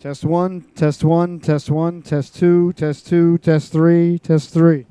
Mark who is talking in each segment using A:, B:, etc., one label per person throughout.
A: Test one, test one, test one, test two, test two, test three, test three.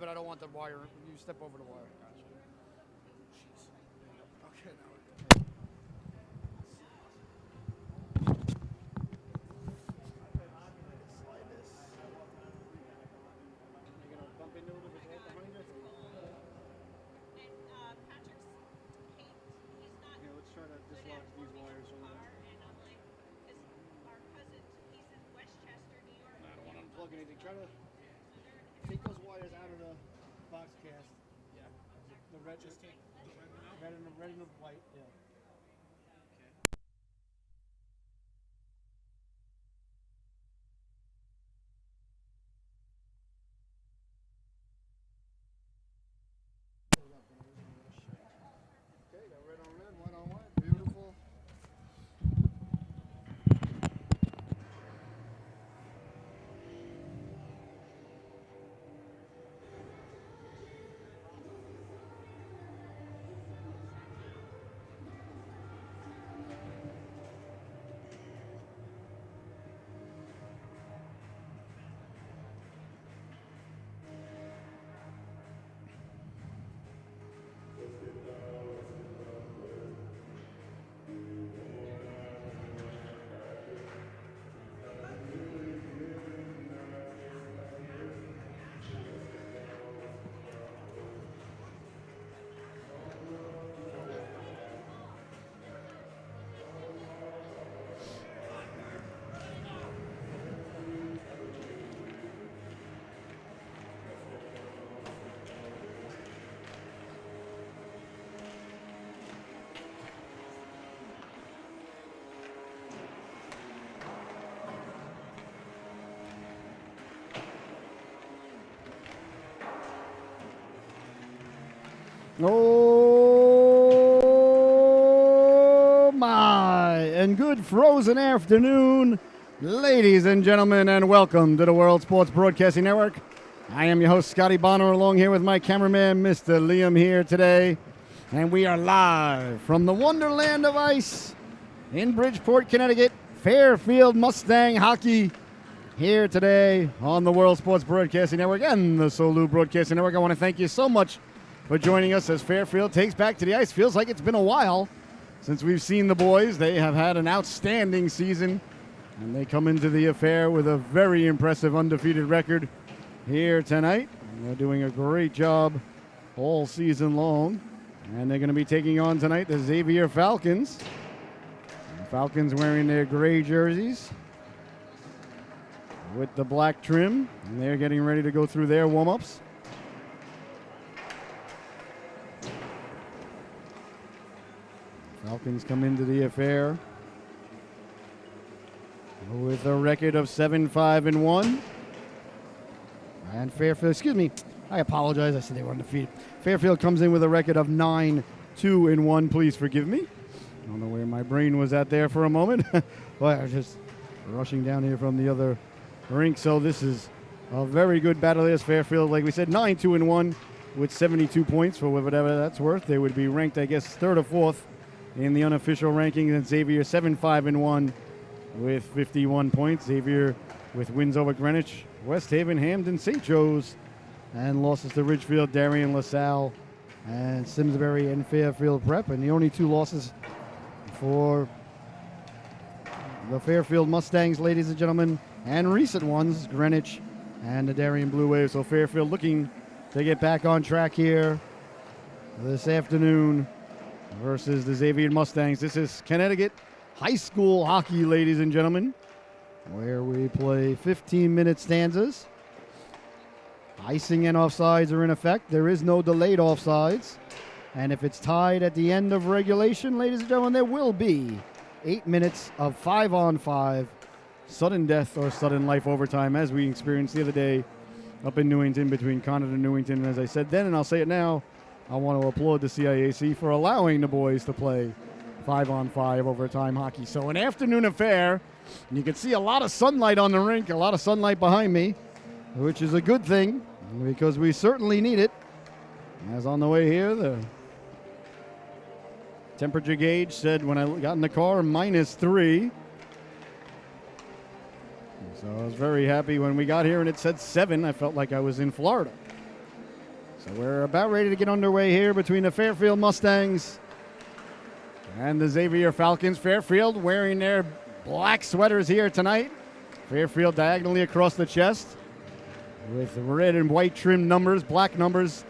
A: but I don't want the wire. You step over the wire.
B: Gotcha. Jeez. Okay, now. Slide this.
A: You're going to bump into it if it's right behind you? Yeah, let's try to dislodge these wires over there.
B: I don't want to
A: Plug anything. Try to take those wires out of the box cast.
B: Yeah.
A: The red,
B: Just take the red one out?
A: red and the white, yeah. Okay, got red on red, white on white. Beautiful. Oh my, and good frozen afternoon, ladies and gentlemen, and welcome to the World Sports Broadcasting Network. I am your host, Scotty Bonner, along here with my cameraman, Mr. Liam, here today. And we are live from the Wonderland of Ice in Bridgeport, Connecticut. Fairfield Mustang hockey here today on the World Sports Broadcasting Network and the Solu Broadcasting Network. I want to thank you so much for joining us as Fairfield takes back to the ice. Feels like it's been a while since we've seen the boys. They have had an outstanding season, and they come into the affair with a very impressive undefeated record here tonight. And they're doing a great job all season long, and they're going to be taking on tonight the Xavier Falcons. The Falcons wearing their gray jerseys with the black trim, and they're getting ready to go through their warm-ups. Falcons come into the affair with a record of 7-5-1. And Fairfield, excuse me, I apologize. I said they were undefeated. Fairfield comes in with a record of 9-2-1. Please forgive me. I don't know where my brain was at there for a moment. Well, I was just rushing down here from the other rink. So this is a very good battle as Fairfield, like we said, 9-2-1 with 72 points for whatever that's worth. They would be ranked, I guess, third or fourth in the unofficial rankings. And Xavier 7-5-1 with 51 points. Xavier with wins over Greenwich, West Haven, Hamden, St. Joe's, and losses to Ridgefield, Darien, LaSalle, and Simsbury and Fairfield Prep. And the only two losses for the Fairfield Mustangs, ladies and gentlemen, and recent ones, Greenwich and the Darien Blue Waves. So Fairfield looking to get back on track here this afternoon versus the Xavier Mustangs. This is Connecticut high school hockey, ladies and gentlemen, where we play 15-minute stanzas. Icing and offsides are in effect. There is no delayed offsides. And if it's tied at the end of regulation, ladies and gentlemen, there will be 8 minutes of 5-on-5 sudden death or sudden life overtime, as we experienced the other day up in Newington between Concord and Newington. And as I said then, and I'll say it now, I want to applaud the CIAC for allowing the boys to play 5-on-5 overtime hockey. So an afternoon affair, and you can see a lot of sunlight on the rink, a lot of sunlight behind me, which is a good thing because we certainly need it. As on the way here, the temperature gauge said when I got in the car, -3. So I was very happy when we got here and it said 7. I felt like I was in Florida. So we're about ready to get underway here between the Fairfield Mustangs and the Xavier Falcons. Fairfield wearing their black sweaters here tonight. Fairfield diagonally across the chest with red and white trim numbers, black numbers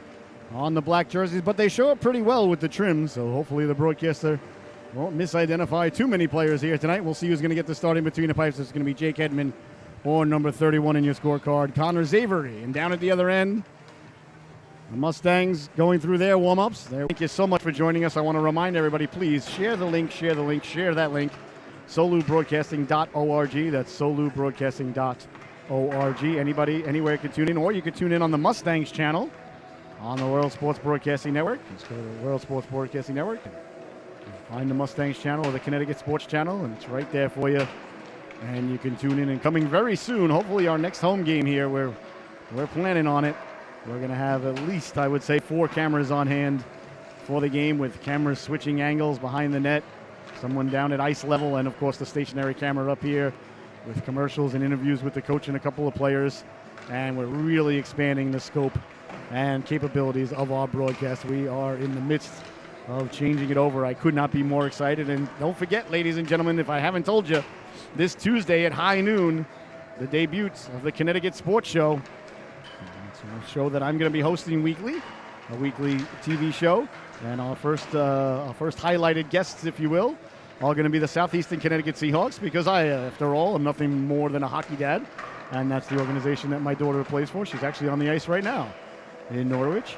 A: on the black jerseys, but they show up pretty well with the trim, so hopefully the broadcaster won't misidentify too many players here tonight. We'll see who's going to get the starting between the pipes. It's going to be Jake Edmond or number 31 in your scorecard, Connor Xavier. And down at the other end, the Mustangs going through their warm-ups. Thank you so much for joining us. I want to remind everybody, please share the link, share that link. solubroadcasting.org. That's solubroadcasting.org. Anybody, anywhere can tune in, or you can tune in on the Mustangs channel on the World Sports Broadcasting Network. Just go to the World Sports Broadcasting Network and find the Mustangs channel or the Connecticut Sports channel, and it's right there for you. And you can tune in. And coming very soon, hopefully our next home game here, we're planning on it. We're going to have at least, I would say, 4 cameras on hand for the game, with cameras switching angles behind the net, someone down at ice level, and of course the stationary camera up here with commercials and interviews with the coach and a couple of players. And we're really expanding the scope and capabilities of our broadcast. We are in the midst of changing it over. I could not be more excited. And don't forget, ladies and gentlemen, if I haven't told you, this Tuesday at high noon, the debut of the Connecticut Sports Show. It's a show that I'm going to be hosting weekly, a weekly TV show. And our first highlighted guests, if you will, are going to be the Southeastern Connecticut Seahawks, because I, after all, am nothing more than a hockey dad. And that's the organization that my daughter plays for. She's actually on the ice right now in Norwich.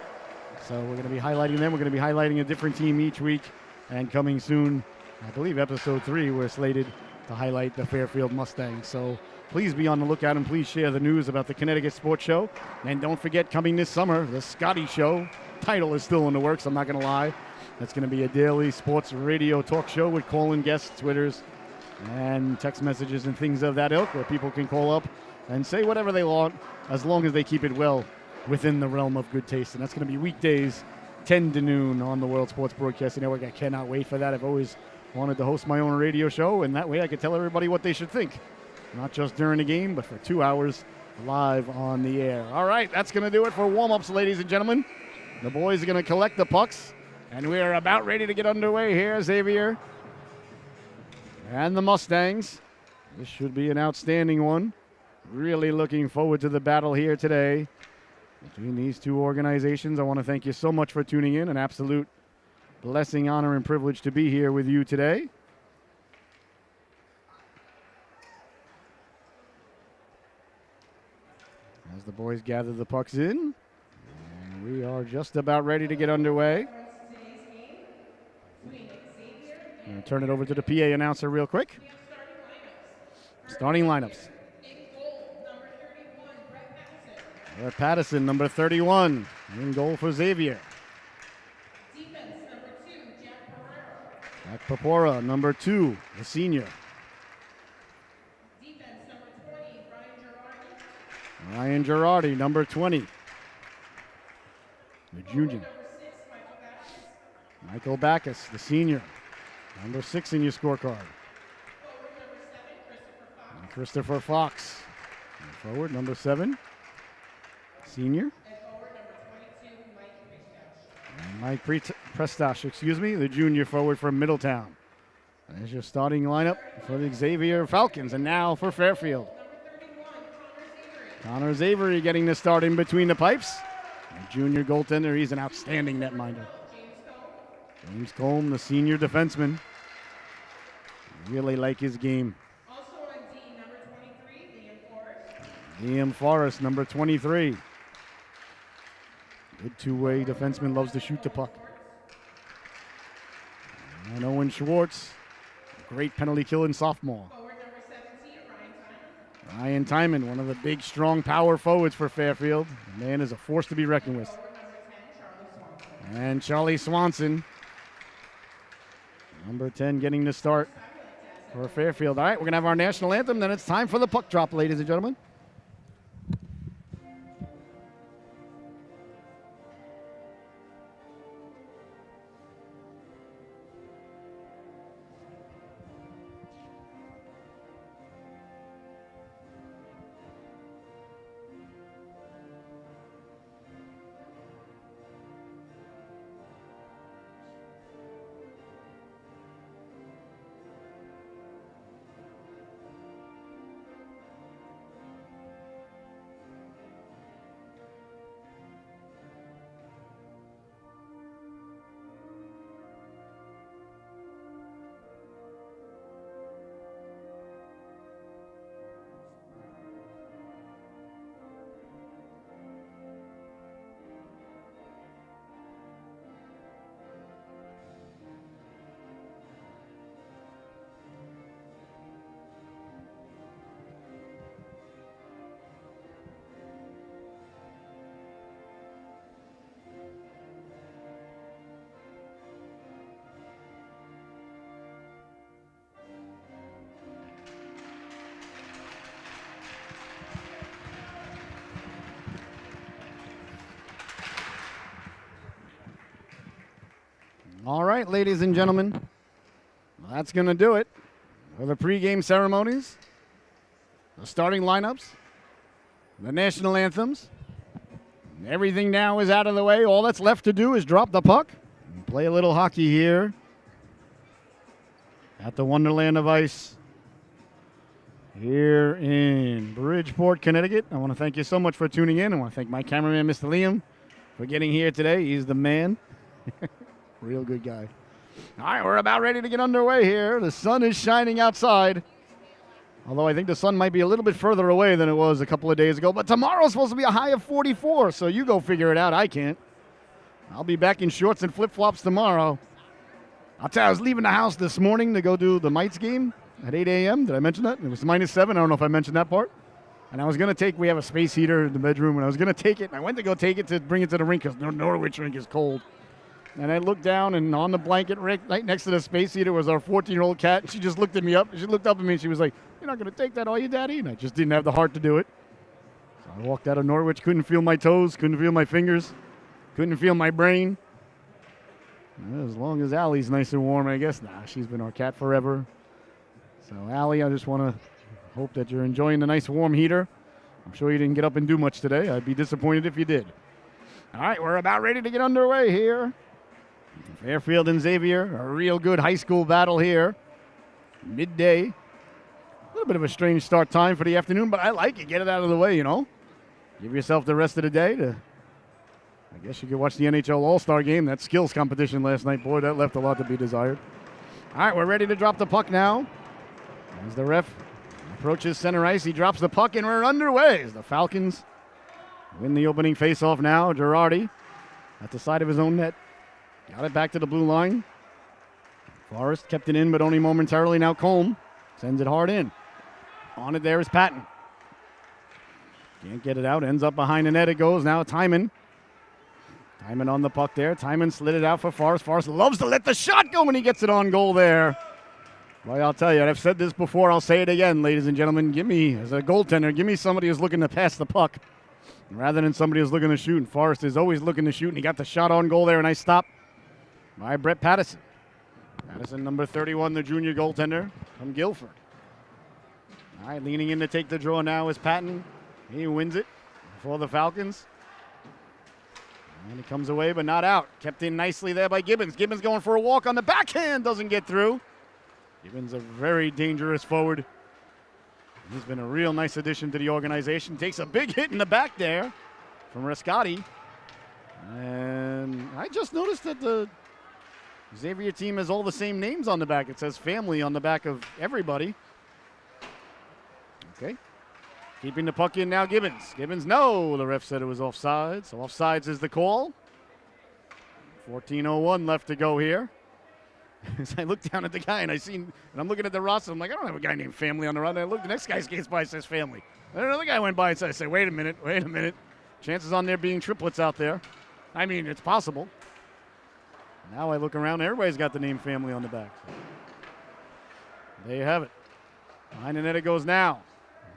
A: So we're going to be highlighting them. We're going to be highlighting a different team each week. And coming soon, I believe episode 3, we're slated to highlight the Fairfield Mustangs. So please be on the lookout, and please share the news about the Connecticut Sports Show. And don't forget, coming this summer, the Scotty Show. Title is still in the works, I'm not going to lie. That's going to be a daily sports radio talk show with call-in guests, Twitters, and text messages and things of that ilk, where people can call up and say whatever they want, as long as they keep it well within the realm of good taste. And that's going to be weekdays, 10 to noon on the World Sports Broadcasting Network. I cannot wait for that. I've always wanted to host my own radio show, and that way I could tell everybody what they should think. Not just during the game, but for 2 hours live on the air. All right, that's going to do it for warm-ups, ladies and gentlemen. The boys are going to collect the pucks, and we are about ready to get underway here, Xavier. And the Mustangs. This should be an outstanding one. Really looking forward to the battle here today between these two organizations. I want to thank you so much for tuning in. An absolute blessing, honor, and privilege to be here with you today. As the boys gather the pucks in, and we are just about ready to get underway. I'm going to turn it over to the PA announcer real quick. Starting lineups. Brett Pattison, number 31, in goal for Xavier.
C: Defense, number 2,
A: Jack Papora, number 2, the senior.
C: Defense, number 20,
A: Ryan Girardi, number 20, the junior.
C: Number 6,
A: Michael Backus, the senior, number 6 in your scorecard.
C: Forward, number 7,
A: And Christopher Fox, forward, number 7, senior.
C: And forward, number 22,
A: Mike Prestash, the junior forward from Middletown. There's your starting lineup for the Xavier Falcons. And now for Fairfield.
C: Number 31,
A: Connor Xavier getting the start in between the pipes. The junior goaltender, he's an outstanding netminder. James Colm, the senior defenseman. Really like his game.
C: Also on D, number 23, Liam Forrest.
A: Liam Forrest, number 23. Good two-way defenseman, loves to shoot the puck. And Owen Schwartz, great penalty killing sophomore.
C: Forward, number 17, Ryan Tyman.
A: Ryan Tyman, one of the big, strong power forwards for Fairfield. The man is a force to be reckoned with.
C: Forward, number 10, Charlie Swanson.
A: And Charlie Swanson, number 10, getting the start for Fairfield. All right, we're going to have our national anthem. Then it's time for the puck drop, ladies and gentlemen. All right, ladies and gentlemen, well, that's going to do it for the pregame ceremonies, the starting lineups, the national anthems. Everything now is out of the way. All that's left to do is drop the puck and play a little hockey here at the Wonderland of Ice here in Bridgeport, Connecticut. I want to thank you so much for tuning in. I want to thank my cameraman, Mr. Liam, for getting here today. He's the man. Real good guy. All right, we're about ready to get underway here. The sun is shining outside. Although I think the sun might be a little bit further away than it was a couple of days ago. But tomorrow's supposed to be a high of 44, so you go figure it out. I can't. I'll be back in shorts and flip-flops tomorrow. I'll tell you, I was leaving the house this morning to go do the Mites game at 8 a.m. Did I mention that? It was -7. I don't know if I mentioned that part. And I was going to take, we have a space heater in the bedroom, and I was going to take it. And I went to go take it to bring it to the rink because the Norwich rink is cold. And I looked down, and on the blanket right next to the space heater was our 14-year-old cat. And she just looked at me up. She looked up at me, and she was like, "You're not going to take that, are you, Daddy?" And I just didn't have the heart to do it. So I walked out of Norwich, couldn't feel my toes, couldn't feel my fingers, couldn't feel my brain. As long as Allie's nice and warm, I guess. Nah, she's been our cat forever. So, Allie, I just want to hope that you're enjoying the nice warm heater. I'm sure you didn't get up and do much today. I'd be disappointed if you did. All right, we're about ready to get underway here. Fairfield and Xavier, a real good high school battle here. Midday. A little bit of a strange start time for the afternoon, but I like it. Get it out of the way, you know. Give yourself the rest of the day to, I guess you could watch the NHL All-Star game. That skills competition last night, boy, that left a lot to be desired. All right, we're ready to drop the puck now. As the ref approaches center ice, he drops the puck, and we're underway. As the Falcons win the opening faceoff now. Girardi at the side of his own net. Got it back to the blue line. Forrest kept it in, but only momentarily. Now Colm sends it hard in. On it there is Patton. Can't get it out. Ends up behind the net. It goes. Now Timon. Timon on the puck there. Timon slid it out for Forrest. Forrest loves to let the shot go when he gets it on goal there. Well, I'll tell you, I've said this before. I'll say it again, ladies and gentlemen. Give me, as a goaltender, give me somebody who's looking to pass the puck rather than somebody who's looking to shoot. And Forrest is always looking to shoot, and he got the shot on goal there, and I stopped by Brett Pattison. Pattison, number 31, the junior goaltender from Guilford. All right, leaning in to take the draw now is Patton. He wins it for the Falcons. And he comes away, but not out. Kept in nicely there by Gibbons. Gibbons going for a walk on the backhand. Doesn't get through. Gibbons a very dangerous forward. He's been a real nice addition to the organization. Takes a big hit in the back there from Rascati. And I just noticed that the Xavier team has all the same names on the back. It says family on the back of everybody. Okay. Keeping the puck in now, Gibbons. Gibbons, no. The ref said it was offside. So offsides is the call. 14:01 left to go here. As I look down at the guy and I'm looking at the roster, I'm like, I don't have a guy named Family on the run. I look, the next guy skates by and says Family. And another guy went by and said, I say, wait a minute. Chances on there being triplets out there. I mean, it's possible. Now I look around, everybody's got the name Family on the back. So there you have it. Behind the net it goes now.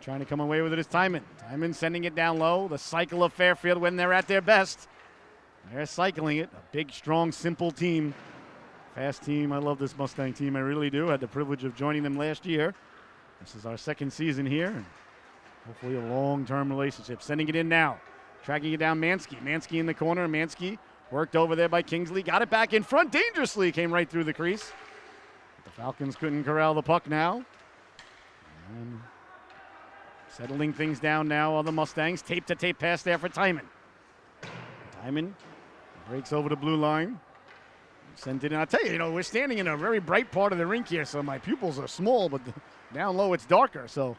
A: Trying to come away with it is Timon. Timon sending it down low. The cycle of Fairfield when they're at their best. They're cycling it. A big, strong, simple team. Fast team. I love this Mustang team. I really do. I had the privilege of joining them last year. This is our second season here. And hopefully a long-term relationship. Sending it in now. Tracking it down Mansky. Mansky in the corner. Mansky worked over there by Kingsley. Got it back in front dangerously. Came right through the crease. But the Falcons couldn't corral the puck now. And settling things down now on the Mustangs. Tape-to-tape pass there for Timon. Timon breaks over the blue line. Sent it in. I'll tell you, we're standing in a very bright part of the rink here, so my pupils are small, but down low it's darker. So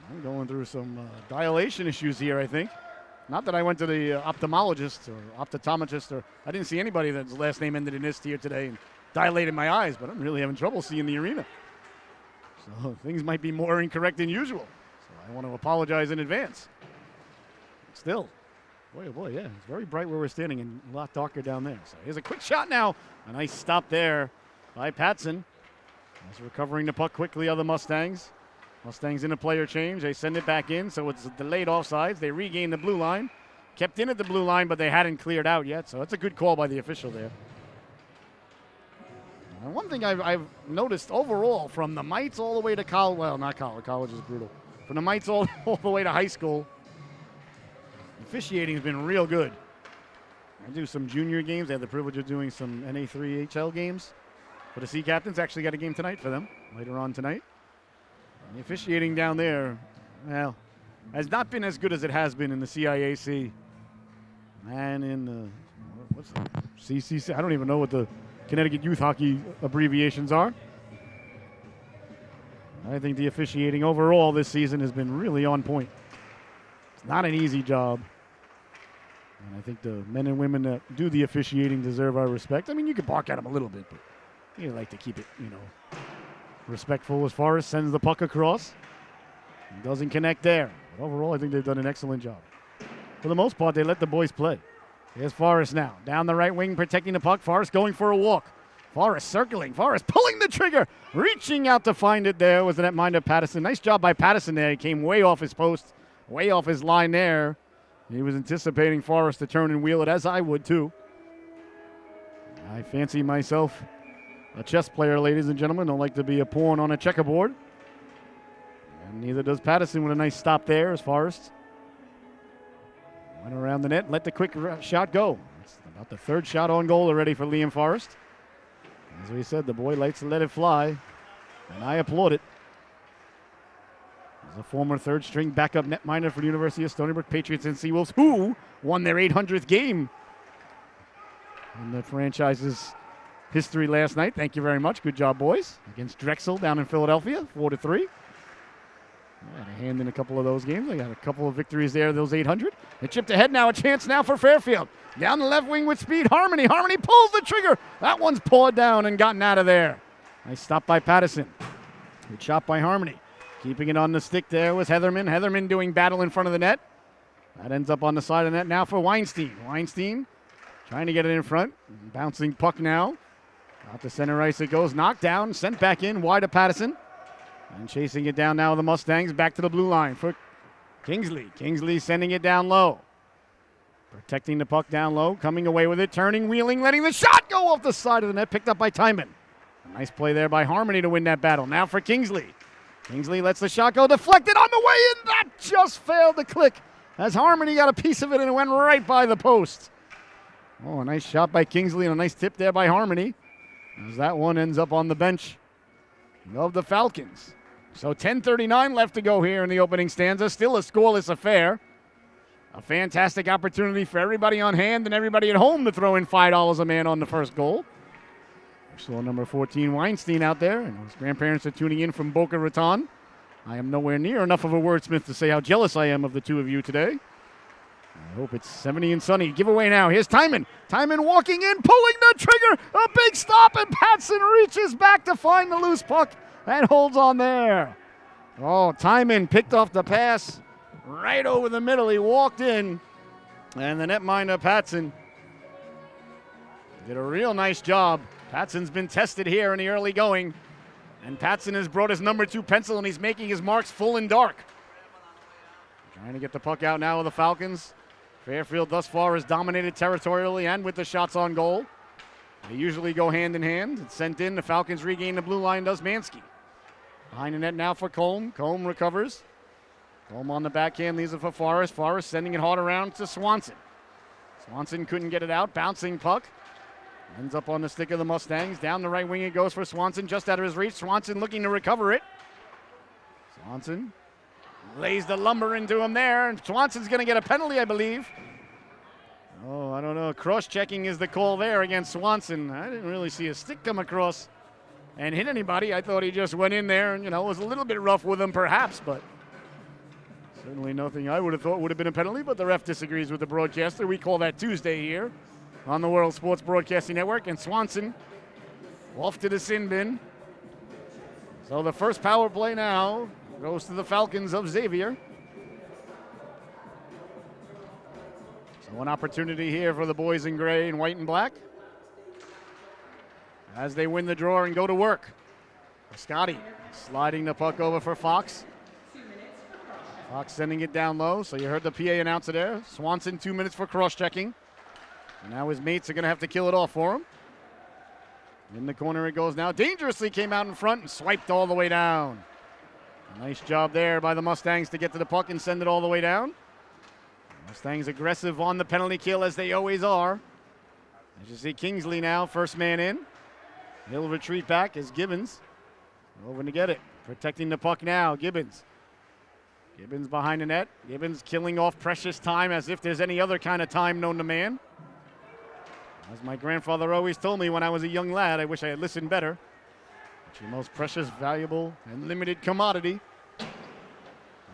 A: I'm going through some dilation issues here, I think. Not that I went to the ophthalmologist or optometrist, or I didn't see anybody that's last name ended in "ist" here today and dilated my eyes, but I'm really having trouble seeing the arena. So things might be more incorrect than usual. So I want to apologize in advance. Still, boy, yeah, it's very bright where we're standing and a lot darker down there. So here's a quick shot now. A nice stop there by Patson. As recovering the puck quickly of the Mustangs. Mustangs in a player change. They send it back in, so it's delayed offsides. They regain the blue line. Kept in at the blue line, but they hadn't cleared out yet, so that's a good call by the official there. And one thing I've noticed overall from the Mites all the way to college, well, not college, college is brutal. From the Mites all the way to high school, officiating has been real good. I do some junior games. I had the privilege of doing some NA3HL games for the Sea Captains. Actually got a game tonight for them later on tonight. And the officiating down there, well, has not been as good as it has been in the CIAC and in the, what's the CCC? I don't even know what the Connecticut Youth Hockey abbreviations are. I think the officiating overall this season has been really on point. It's not an easy job. And I think the men and women that do the officiating deserve our respect. I mean, you could bark at them a little bit, but you like to keep it, respectful. As Forrest sends the puck across. He doesn't connect there. But overall, I think they've done an excellent job. For the most part, they let the boys play. Here's Forrest now. Down the right wing, protecting the puck. Forrest going for a walk. Forrest circling. Forrest pulling the trigger. Reaching out to find it there was the netminder Patterson. Nice job by Patterson there. He came way off his post, way off his line there. He was anticipating Forrest to turn and wheel it, as I would too. I fancy myself a chess player, ladies and gentlemen. Don't like to be a pawn on a checkerboard. And neither does Patterson with a nice stop there as Forrest went around the net, let the quick shot go. It's about the third shot on goal already for Liam Forrest. As we said, the boy likes to let it fly, and I applaud it. As a former third-string backup netminder for the University of Stony Brook Patriots and Seawolves, who won their 800th game in the franchise's history last night. Thank you very much. Good job, boys. Against Drexel down in Philadelphia, 4-3. I had a hand in a couple of those games. I got a couple of victories there, those 800. They chipped ahead now, a chance now for Fairfield. Down the left wing with speed, Harmony. Harmony pulls the trigger. That one's pawed down and gotten out of there. Nice stop by Patterson. Good shot by Harmony. Keeping it on the stick there was Heatherman. Heatherman doing battle in front of the net. That ends up on the side of the net now for Weinstein. Weinstein trying to get it in front. Bouncing puck now. Out to center ice it goes. Knocked down. Sent back in. Wide to Patterson. And chasing it down now the Mustangs. Back to the blue line for Kingsley. Kingsley sending it down low. Protecting the puck down low. Coming away with it. Turning, wheeling, letting the shot go off the side of the net. Picked up by Timon. A nice play there by Harmony to win that battle. Now for Kingsley. Kingsley lets the shot go, deflected on the way in. That just failed to click as Harmony got a piece of it and it went right by the post. Oh, a nice shot by Kingsley and a nice tip there by Harmony as that one ends up on the bench of the Falcons. So 10:39 left to go here in the opening stanza. Still a scoreless affair. A fantastic opportunity for everybody on hand and everybody at home to throw in $5 a man on the first goal. Saw number 14 Weinstein out there, and his grandparents are tuning in from Boca Raton. I am nowhere near enough of a wordsmith to say how jealous I am of the two of you today. I hope it's 70 and sunny. Giveaway now. Here's Timon. Timon walking in, pulling the trigger. A big stop, and Patson reaches back to find the loose puck and holds on there. Oh, Timon picked off the pass right over the middle. He walked in, and the netminder Patson did a real nice job. Patson's been tested here in the early going, and Patson has brought his number 2 pencil, and he's making his marks full and dark. Trying to get the puck out now with the Falcons. Fairfield thus far has dominated territorially and with the shots on goal. They usually go hand in hand. It's sent in. The Falcons regain the blue line, does Mansky. Behind the net now for Combe. Combe recovers. Combe on the backhand, leaves it for Forrest. Forrest sending it hard around to Swanson. Swanson couldn't get it out. Bouncing puck. Ends up on the stick of the Mustangs. Down the right wing it goes for Swanson, just out of his reach. Swanson looking to recover it. Swanson lays the lumber into him there, and Swanson's going to get a penalty, I believe. Oh, I don't know. Cross-checking is the call there against Swanson. I didn't really see a stick come across and hit anybody. I thought he just went in there and, was a little bit rough with him perhaps, but certainly nothing I would have thought would have been a penalty, but the ref disagrees with the broadcaster. We call that Tuesday here on the World Sports Broadcasting Network, and Swanson off to the sin bin. So the first power play now goes to the Falcons of Xavier. So an opportunity here for the boys in gray and white and black as they win the draw and go to work. Scotty sliding the puck over for Fox. Fox sending it down low, so you heard the PA announcer there. Swanson 2 minutes for cross-checking. And now his mates are going to have to kill it off for him. In the corner it goes now. Dangerously came out in front and swiped all the way down. Nice job there by the Mustangs to get to the puck and send it all the way down. Mustangs aggressive on the penalty kill as they always are. As you see Kingsley now, first man in. He'll retreat back as Gibbons over to get it. Protecting the puck now, Gibbons. Gibbons behind the net. Gibbons killing off precious time as if there's any other kind of time known to man. As my grandfather always told me when I was a young lad, I wish I had listened better. It's your most precious, valuable, and limited commodity.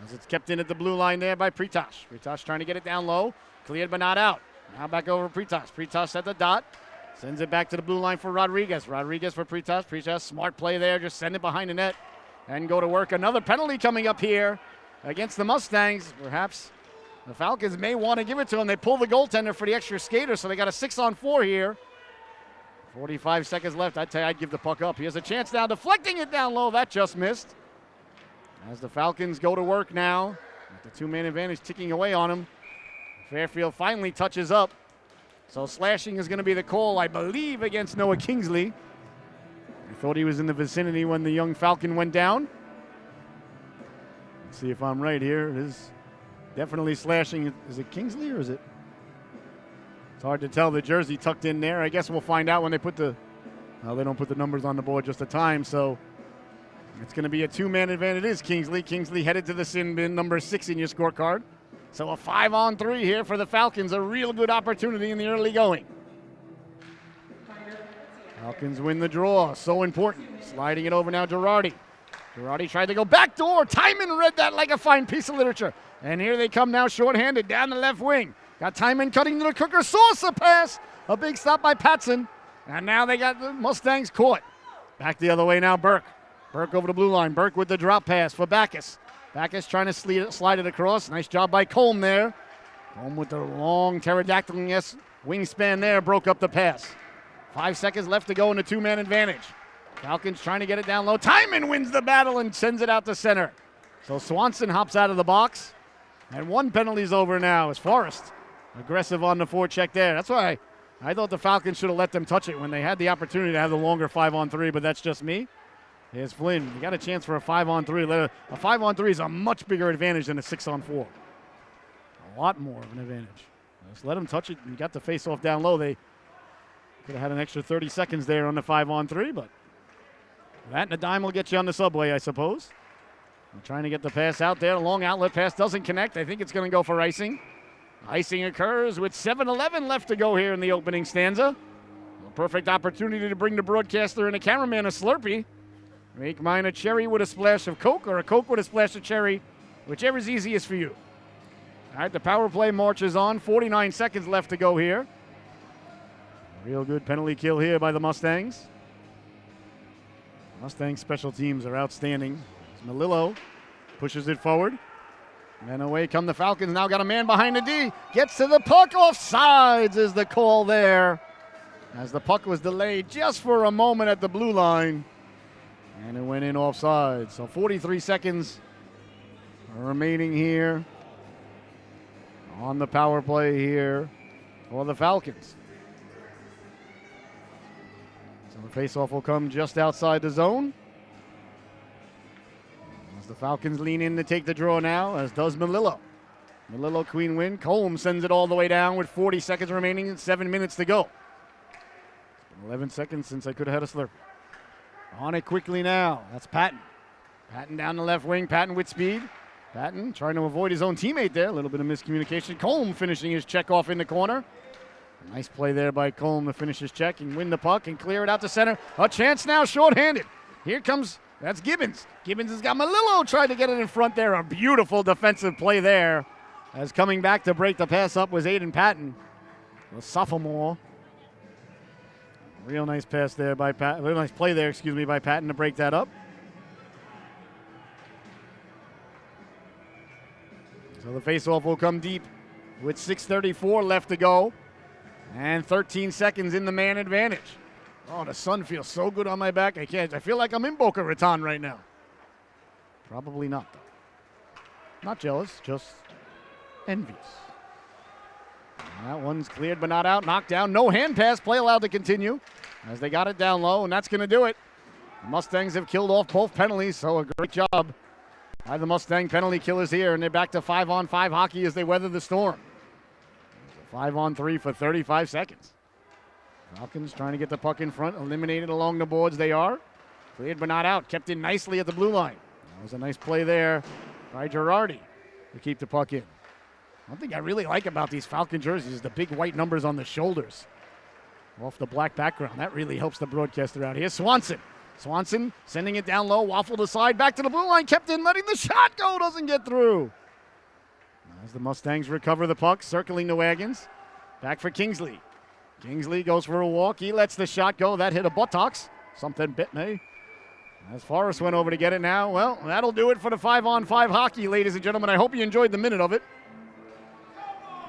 A: As it's kept in at the blue line there by Pritosh. Pritosh trying to get it down low. Cleared but not out. Now back over Pritosh. Pritosh at the dot. Sends it back to the blue line for Rodriguez. Rodriguez for Pritosh. Pritosh, smart play there. Just send it behind the net and go to work. Another penalty coming up here against the Mustangs. Perhaps the Falcons may want to give it to them. They pull the goaltender for the extra skater, so they got a 6-on-4 here. 45 seconds left. I'd tell you I'd give the puck up. Here's a chance now, deflecting it down low. That just missed. As the Falcons go to work now, with the two-man advantage ticking away on them. Fairfield finally touches up. So slashing is going to be the call, I believe, against Noah Kingsley. I thought he was in the vicinity when the young Falcon went down. Let's see if I'm right here. It is definitely slashing. Is it Kingsley or is it? It's hard to tell. The jersey tucked in there. I guess we'll find out when they put the, well, they don't put the numbers on the board, just the time. So it's going to be a two-man advantage. It is Kingsley. Kingsley headed to the sin bin, number 6 in your scorecard. So a 5-on-3 here for the Falcons. A real good opportunity in the early going. Falcons win the draw. So important. Sliding it over now, Girardi. Girardi tried to go backdoor. Timon read that like a fine piece of literature. And here they come now shorthanded down the left wing. Got Timon cutting to the Cooker. Saucer pass. A big stop by Patson. And now they got the Mustangs caught. Back the other way now, Burke. Burke over the blue line. Burke with the drop pass for Backus. Backus trying to slide it across. Nice job by Colm there. Colm with the long pterodactyl wingspan there. Broke up the pass. 5 seconds left to go in the two-man advantage. Falcons trying to get it down low. Timon wins the battle and sends it out to center. So Swanson hops out of the box. And one penalty's over now as Forrest aggressive on the forecheck there. That's why I thought the Falcons should have let them touch it when they had the opportunity to have the longer 5-on-3, but that's just me. Here's Flynn. You got a chance for a 5-on-3. A 5-on-3 is a much bigger advantage than a 6-on-4. A lot more of an advantage. Just let them touch it. You got the face-off down low. They could have had an extra 30 seconds there on the 5-on-3, but that and a dime will get you on the subway, I suppose. I'm trying to get the pass out there. A long outlet pass doesn't connect. I think it's going to go for icing. Icing occurs with 7:11 left to go here in the opening stanza. A perfect opportunity to bring the broadcaster and the cameraman a Slurpee. Make mine a cherry with a splash of Coke or a Coke with a splash of cherry, whichever's easiest for you. All right, the power play marches on. 49 seconds left to go here. Real good penalty kill here by the Mustangs. Mustangs special teams are outstanding. Melillo pushes it forward. And away come the Falcons. Now got a man behind the D. Gets to the puck. Offsides is the call there. As the puck was delayed just for a moment at the blue line. And it went in offside. So 43 seconds remaining here on the power play here for the Falcons. So the faceoff will come just outside the zone. As the Falcons lean in to take the draw now, as does Melillo. Melillo queen win. Colm sends it all the way down with 40 seconds remaining and 7 minutes to go. It's been 11 seconds since I could have had a slurp. On it quickly now. That's Patton. Patton down the left wing. Patton with speed. Patton trying to avoid his own teammate there. A little bit of miscommunication. Colm finishing his check off in the corner. Nice play there by Colm to finish his check and win the puck and clear it out to center. A chance now shorthanded. Here comes, that's Gibbons. Gibbons has got Melillo trying to get it in front there. A beautiful defensive play there. As coming back to break the pass up was Aiden Patton, the sophomore. Real nice pass there by Patton. Real nice play there, by Patton to break that up. So the faceoff will come deep with 6:34 left to go and 13 seconds in the man advantage. Oh, the sun feels so good on my back. I feel like I'm in Boca Raton right now. Probably not, though. Not jealous, just envious. And that one's cleared but not out. Knocked down. No hand pass. Play allowed to continue. as they got it down low, and that's going to do it. The Mustangs have killed off both penalties, so a great job by the Mustang penalty killers here, and they're back to 5-on-5 hockey as they weather the storm. 5-on-3 for 35 seconds. Falcons trying to get the puck in front, eliminated along the boards they are. Cleared but not out, kept in nicely at the blue line. That was a nice play there by Girardi to keep the puck in. One thing I really like about these Falcon jerseys is the big white numbers on the shoulders off the black background. That really helps the broadcaster out here. Swanson sending it down low, waffled aside, back to the blue line, kept in, letting the shot go, doesn't get through. As the Mustangs recover the puck, circling the wagons. Back for Kingsley. Kingsley goes for a walk. He lets the shot go. That hit a buttocks. Something bit me. As Forrest went over to get it now, well, that'll do it for the 5-on-5 hockey, ladies and gentlemen. I hope you enjoyed the minute of it.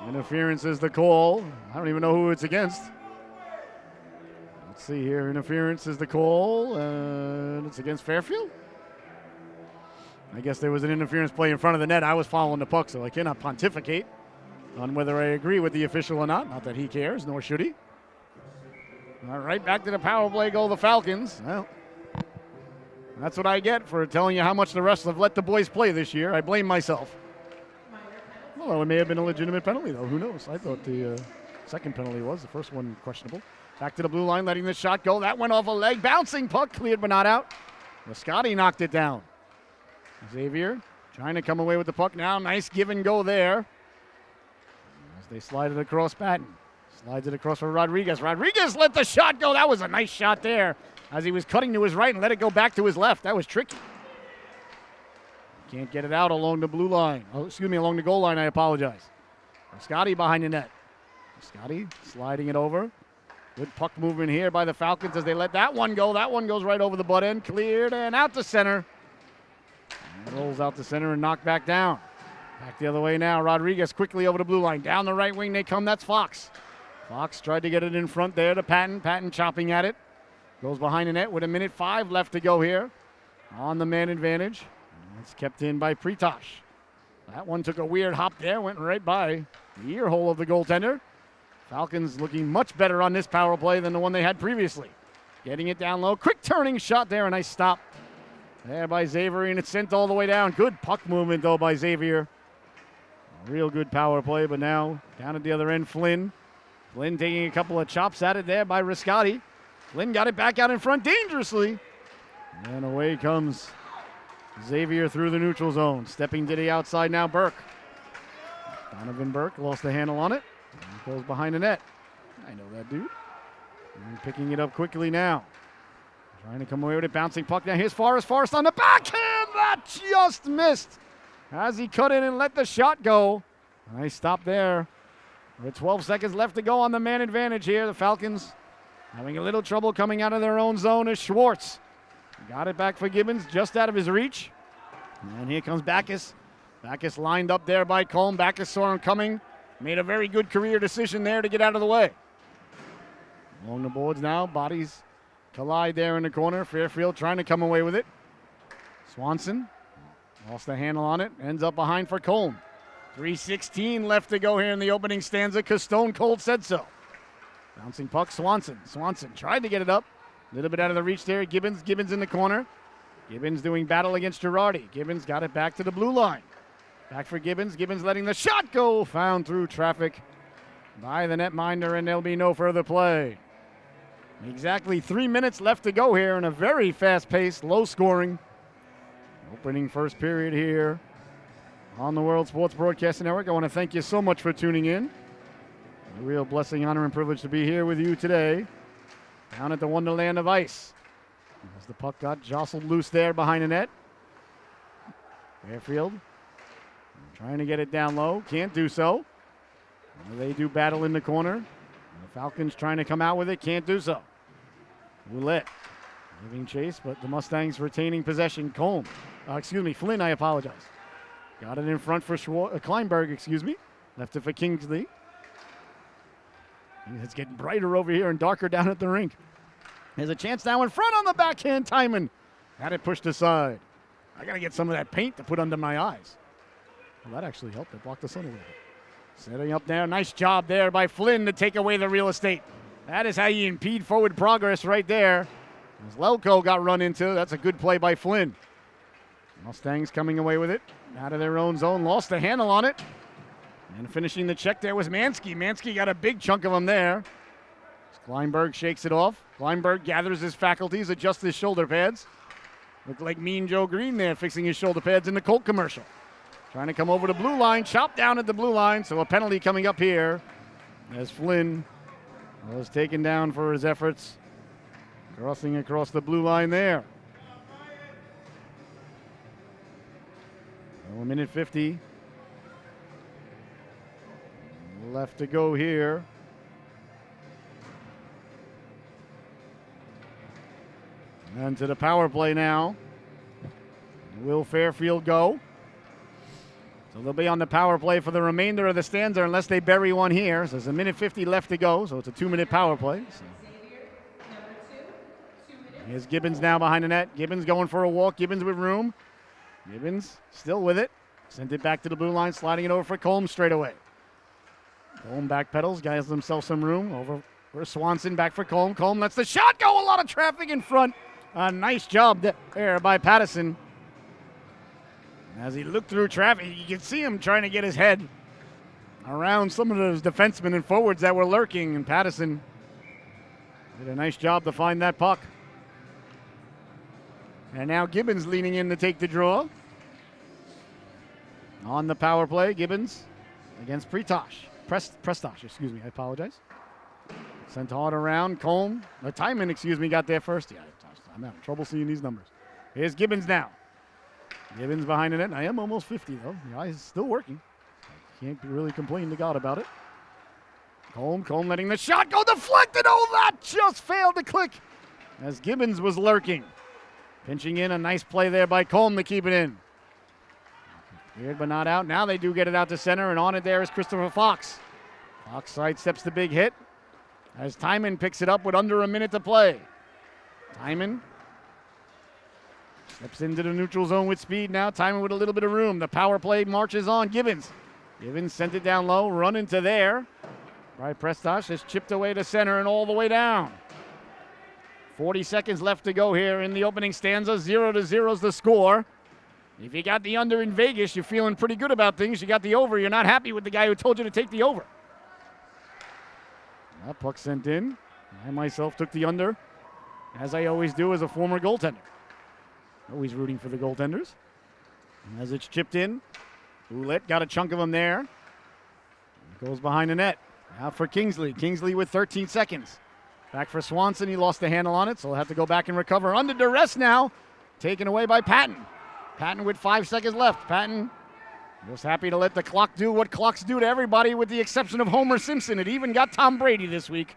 A: Interference is the call. I don't even know who it's against. Let's see here. Interference is the call, and it's against Fairfield. I guess there was an interference play in front of the net. I was following the puck, so I cannot pontificate on whether I agree with the official or not. Not that he cares, nor should he. All right, back to the power play goal, the Falcons. Well, that's what I get for telling you how much the refs have let the boys play this year. I blame myself. Well, it may have been a legitimate penalty, though. Who knows? I thought the second penalty was. The first one questionable. Back to the blue line, letting the shot go. That went off a leg. Bouncing puck, cleared but not out. Scotty knocked it down. Xavier trying to come away with the puck now. Nice give and go there. As they slide it across Patton. Slides it across for Rodriguez. Rodriguez let the shot go. That was a nice shot there as he was cutting to his right and let it go back to his left. That was tricky. Can't get it out along the blue line. Oh, excuse me, along the goal line, I apologize. Scotty behind the net. Scotty sliding it over. Good puck movement here by the Falcons as they let that one go. That one goes right over the butt end. Cleared and out to center. And rolls out to center and knocked back down. Back the other way now. Rodriguez quickly over the blue line. Down the right wing they come. That's Fox. Fox tried to get it in front there to Patton. Patton chopping at it. Goes behind the net with 1:05 left to go here. On the man advantage. It's kept in by Pretosh. That one took a weird hop there. Went right by the ear hole of the goaltender. Falcons looking much better on this power play than the one they had previously. Getting it down low. Quick turning shot there. A nice stop there by Xavier, and it's sent all the way down. Good puck movement, though, by Xavier. A real good power play, but now down at the other end, Flynn. Flynn taking a couple of chops at it there by Riscotti. Flynn got it back out in front dangerously. And away comes Xavier through the neutral zone. Stepping to the outside now, Burke. Donovan Burke lost the handle on it. And goes behind the net. I know that dude. And picking it up quickly now. Trying to come away with it, bouncing puck now. Here's Forrest. Forrest on the backhand. That just missed as he cut in and let the shot go. Nice stop there. With 12 seconds left to go on the man advantage here. The Falcons having a little trouble coming out of their own zone is Schwartz. Got it back for Gibbons, just out of his reach. And here comes Backus. Backus lined up there by Colm. Backus saw him coming. Made a very good career decision there to get out of the way. Along the boards now, bodies collide there in the corner. Fairfield trying to come away with it. Swanson lost the handle on it. Ends up behind for Colm. 3:16 left to go here in the opening stanza because Stone Cold said so. Bouncing puck, Swanson. Swanson tried to get it up. A little bit out of the reach there. Gibbons in the corner. Gibbons doing battle against Girardi. Gibbons got it back to the blue line. Back for Gibbons. Gibbons letting the shot go. Found through traffic by the netminder, and there'll be no further play. Exactly 3 minutes left to go here in a very fast-paced, low-scoring opening first period here on the World Sports Broadcasting Network. I want to thank you so much for tuning in. A real blessing, honor, and privilege to be here with you today down at the Wonderland of Ice. As the puck got jostled loose there behind the net. Fairfield trying to get it down low. Can't do so. They do battle in the corner. The Falcons trying to come out with it. Can't do so. Roulette giving chase, but the Mustangs retaining possession. Flynn, I apologize. Got it in front for Kleinberg, Left it for Kingsley. It's getting brighter over here and darker down at the rink. There's a chance now in front on the backhand. Timon had it pushed aside. I got to get some of that paint to put under my eyes. Well, that actually helped. It blocked the sun a little bit. Setting up there. Nice job there by Flynn to take away the real estate That is how you impede forward progress right there. As Lelko got run into, that's a good play by Flynn. Mustangs coming away with it. Out of their own zone, lost the handle on it. And finishing the check there was Mansky. Mansky got a big chunk of them there. Kleinberg shakes it off. Kleinberg gathers his faculties, adjusts his shoulder pads. Looked like Mean Joe Green there, fixing his shoulder pads in the Colt commercial. Trying to come over the blue line, chopped down at the blue line, so a penalty coming up here as Flynn was taken down for his efforts, crossing across the blue line there. 1:50 left to go here. And to the power play now. Will Fairfield go? So they'll be on the power play for the remainder of the stanza unless they bury one here. So there's 1:50 left to go, so it's a 2-minute power play. So. Here's Gibbons now behind the net. Gibbons going for a walk. Gibbons with room. Gibbons still with it. Sent it back to the blue line, sliding it over for Colm straight away. Colm back pedals, guys themselves some room. Over for Swanson, back for Colm. Colm lets the shot go. A lot of traffic in front. Nice job there by Patterson. As he looked through traffic, you could see him trying to get his head around some of those defensemen and forwards that were lurking, and Patterson did a nice job to find that puck. And now Gibbons leaning in to take the draw. On the power play, Gibbons against Pretosh. Prestosh, excuse me, I apologize. Sent hard around, Colm. The Timon, got there first. Yeah, I'm having trouble seeing these numbers. Here's Gibbons now. Gibbons behind the net. I am almost 50, though. The eye is still working. Can't really complain to God about it. Colm letting the shot go deflected. Oh, that just failed to click as Gibbons was lurking. Pinching in, a nice play there by Colm to keep it in. Weird but not out. Now they do get it out to center, and on it there is Christopher Fox. Fox sidesteps the big hit as Timon picks it up with under a minute to play. Timon steps into the neutral zone with speed now. Timon with a little bit of room. The power play marches on. Gibbons sent it down low, run into there. Right, Prestosh has chipped away to center and all the way down. 40 seconds left to go here in the opening stanza. 0-0 is the score. If you got the under in Vegas, you're feeling pretty good about things. You got the over, you're not happy with the guy who told you to take the over. That puck sent in. I myself took the under, as I always do as a former goaltender. Always rooting for the goaltenders. And as it's chipped in, Ouellette got a chunk of them there. Goes behind the net. Out for Kingsley. Kingsley with 13 seconds. Back for Swanson. He lost the handle on it, so he'll have to go back and recover. Under duress now. Taken away by Patton. Patton with 5 seconds left. Patton was happy to let the clock do what clocks do to everybody with the exception of Homer Simpson. It even got Tom Brady this week.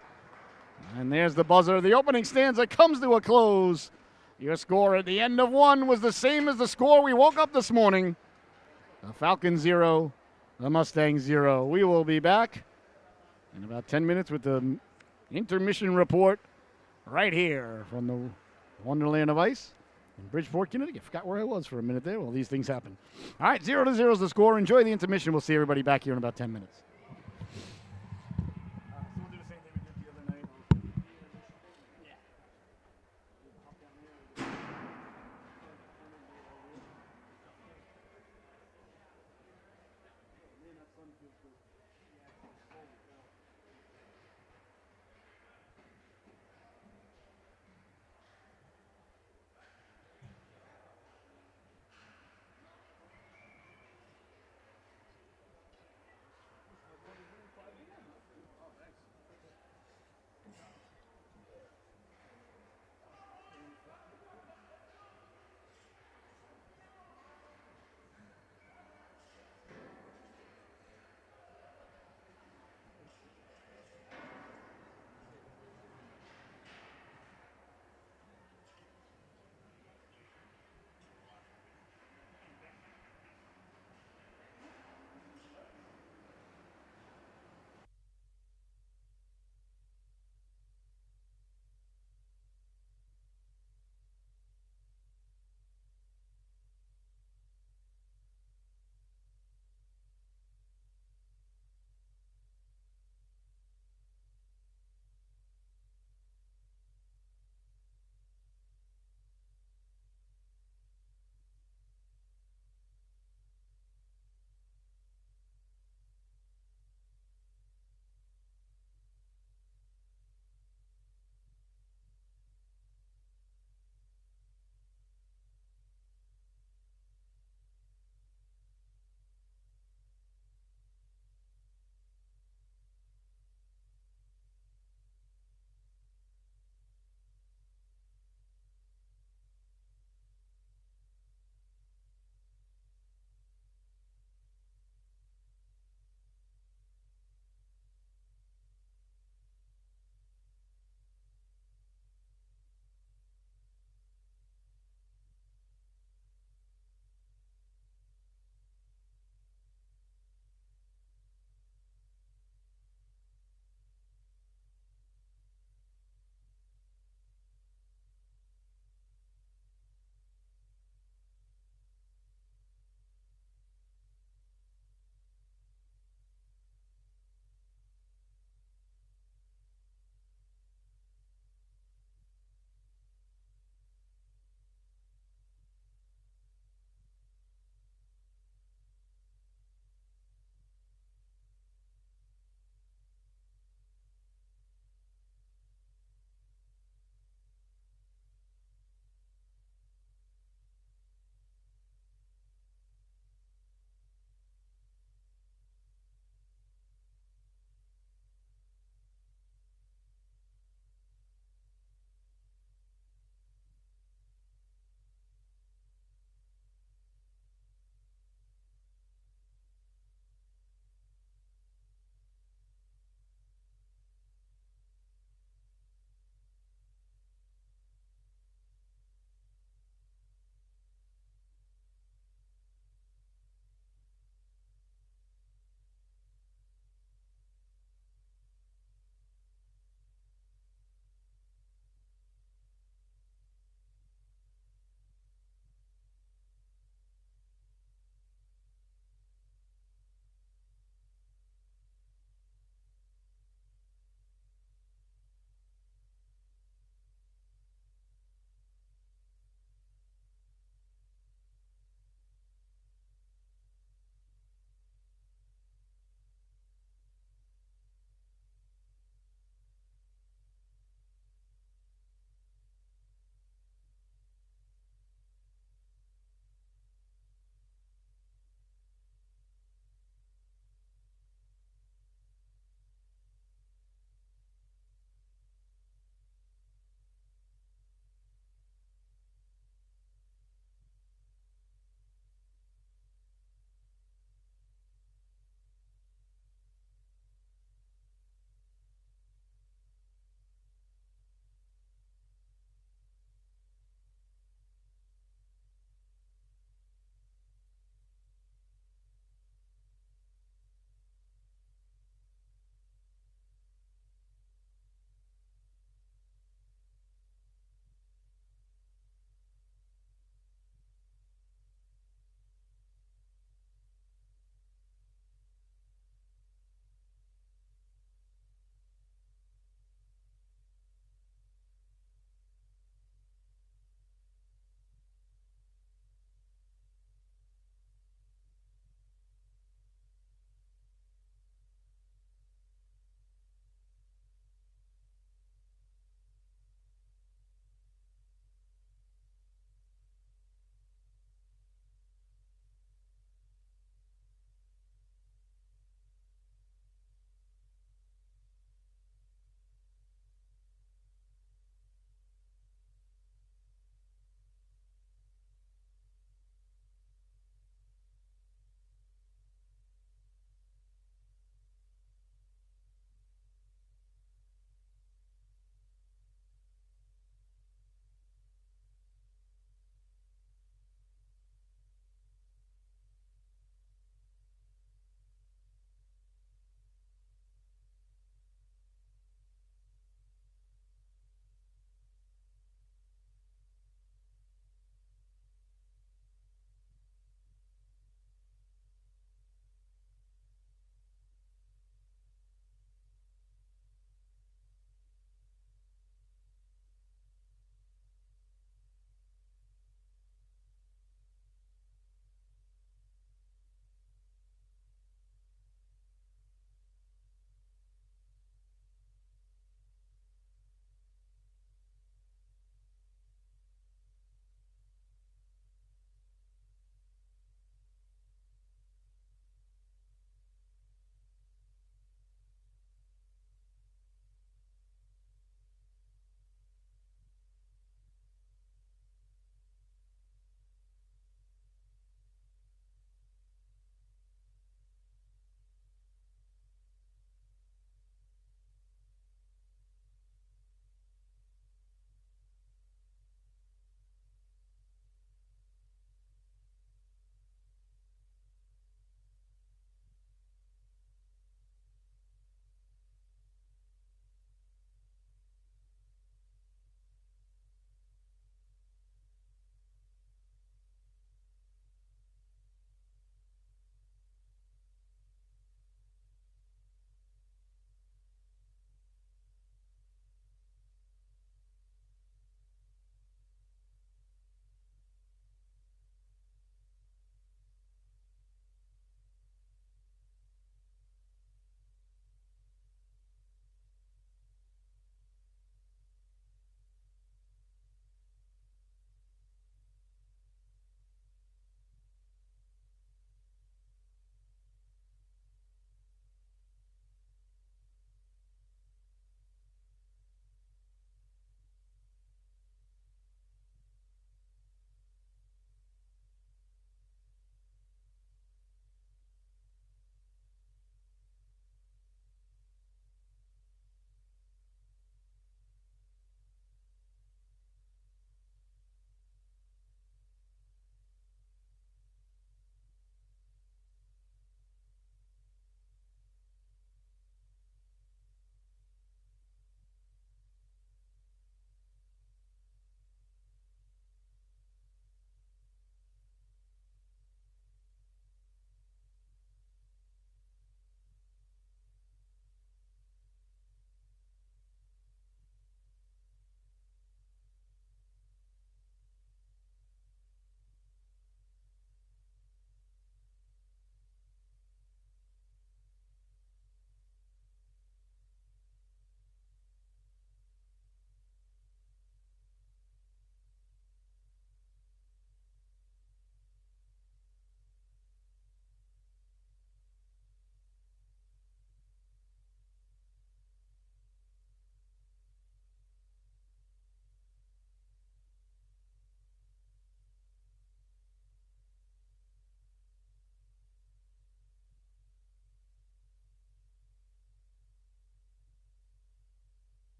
A: And there's the buzzer. The opening stanza comes to a close. Your score at the end of one was the same as the score we woke up this morning. The Falcons 0, the Mustangs 0. We will be back in about 10 minutes with the intermission report right here from the Wonderland of Ice in Bridgeport, Connecticut. Forgot where I was for a minute there. Well, these things happen. All right, 0-0 is the score. Enjoy the intermission. We'll see everybody back here in about 10 minutes.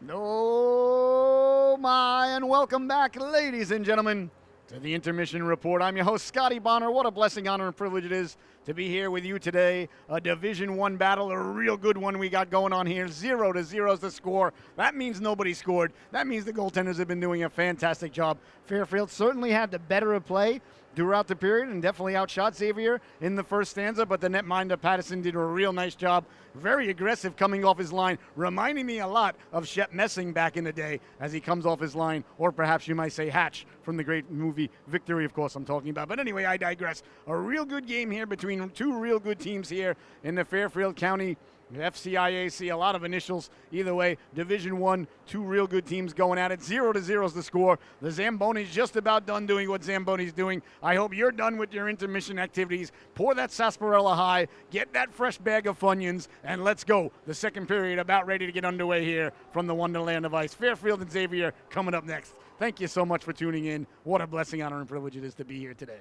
A: Oh my, and welcome back, ladies and gentlemen, to the Intermission Report. I'm your host, Scotty Bonner. What a blessing, honor, and privilege it is to be here with you today. A Division I battle, a real good one we got going on here. 0-0 is the score. That means nobody scored. That means the goaltenders have been doing a fantastic job. Fairfield certainly had the better of play throughout the period and definitely outshot Xavier in the first stanza, but the netminder Patterson did a real nice job. Very aggressive coming off his line, reminding me a lot of Shep Messing back in the day as he comes off his line, or perhaps you might say Hatch from the great movie Victory, of course I'm talking about. But anyway, I digress. A real good game here between two real good teams here in the Fairfield County FCIAC, a lot of initials. Either way, Division I, two real good teams going at it. 0-0 is the score. The Zambonis just about done doing what Zamboni's doing. I hope you're done with your intermission activities. Pour that sarsaparilla high, get that fresh bag of Funyuns, and let's go. The second period about ready to get underway here from the Wonderland of Ice. Fairfield and Xavier coming up next. Thank you so much for tuning in. What a blessing, honor, and privilege it is to be here today.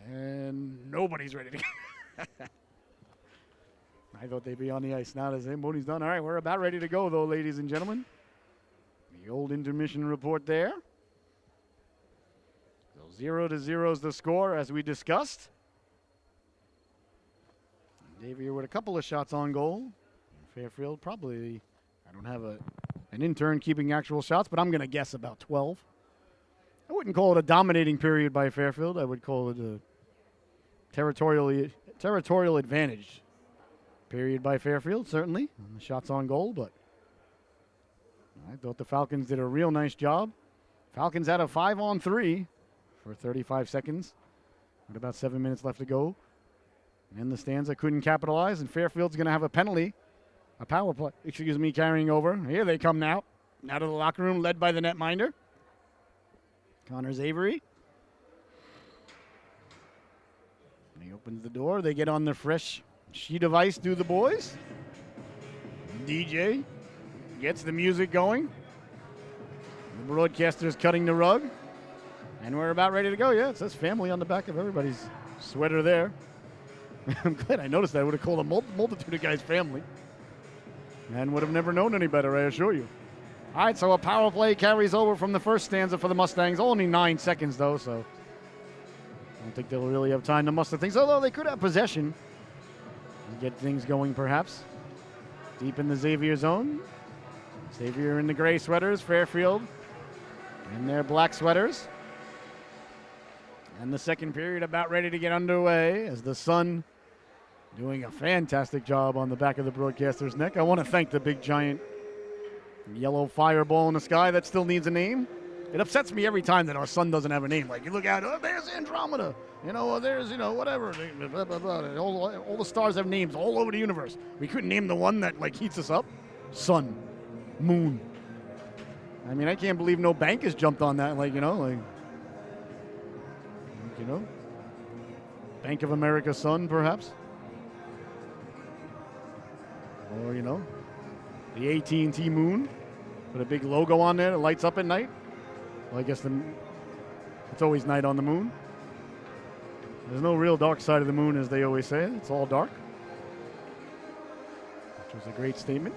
A: And nobody's ready to go. I thought they'd be on the ice now. The Zamboni's done. All right, we're about ready to go, though, ladies and gentlemen. The old intermission report there. So 0-0 is the score, as we discussed. Xavier with a couple of shots on goal. Fairfield probably, I don't have an intern keeping actual shots, but I'm going to guess about 12. I wouldn't call it a dominating period by Fairfield. I would call it a territorial advantage period by Fairfield, certainly, on the shots on goal, but I thought the Falcons did a real nice job. Falcons had a 5-on-3 for 35 seconds with about 7 minutes left to go. And the stanza couldn't capitalize, and Fairfield's going to have a penalty, a power play, carrying over. Here they come now, out of the locker room, led by the netminder, Connor Xavier. He opens the door. They get on the fresh sheet of ice, do the boys. DJ gets the music going. The broadcaster's cutting the rug. And we're about ready to go. Yeah, it says family on the back of everybody's sweater there. I'm glad I noticed that. I would have called a multitude of guys family. And would have never known any better, I assure you. All right, so a power play carries over from the first stanza for the Mustangs. Only 9 seconds, though, so I don't think they'll really have time to muster things, although they could have possession and get things going, perhaps. Deep in the Xavier zone. Xavier in the gray sweaters, Fairfield in their black sweaters. And the second period about ready to get underway as the sun doing a fantastic job on the back of the broadcaster's neck. I want to thank the big giant yellow fireball in the sky that still needs a name. It upsets me every time that our sun doesn't have a name. Like, you look out, oh, there's Andromeda. There's, whatever. Blah, blah, blah. All the stars have names all over the universe. We couldn't name the one that, heats us up. Sun. Moon. I mean, I can't believe no bank has jumped on that. Bank of America Sun, perhaps. Or, the AT&T Moon. Put a big logo on there that lights up at night. Well, I guess it's always night on the moon. There's no real dark side of the moon, as they always say. It's all dark. Which was a great statement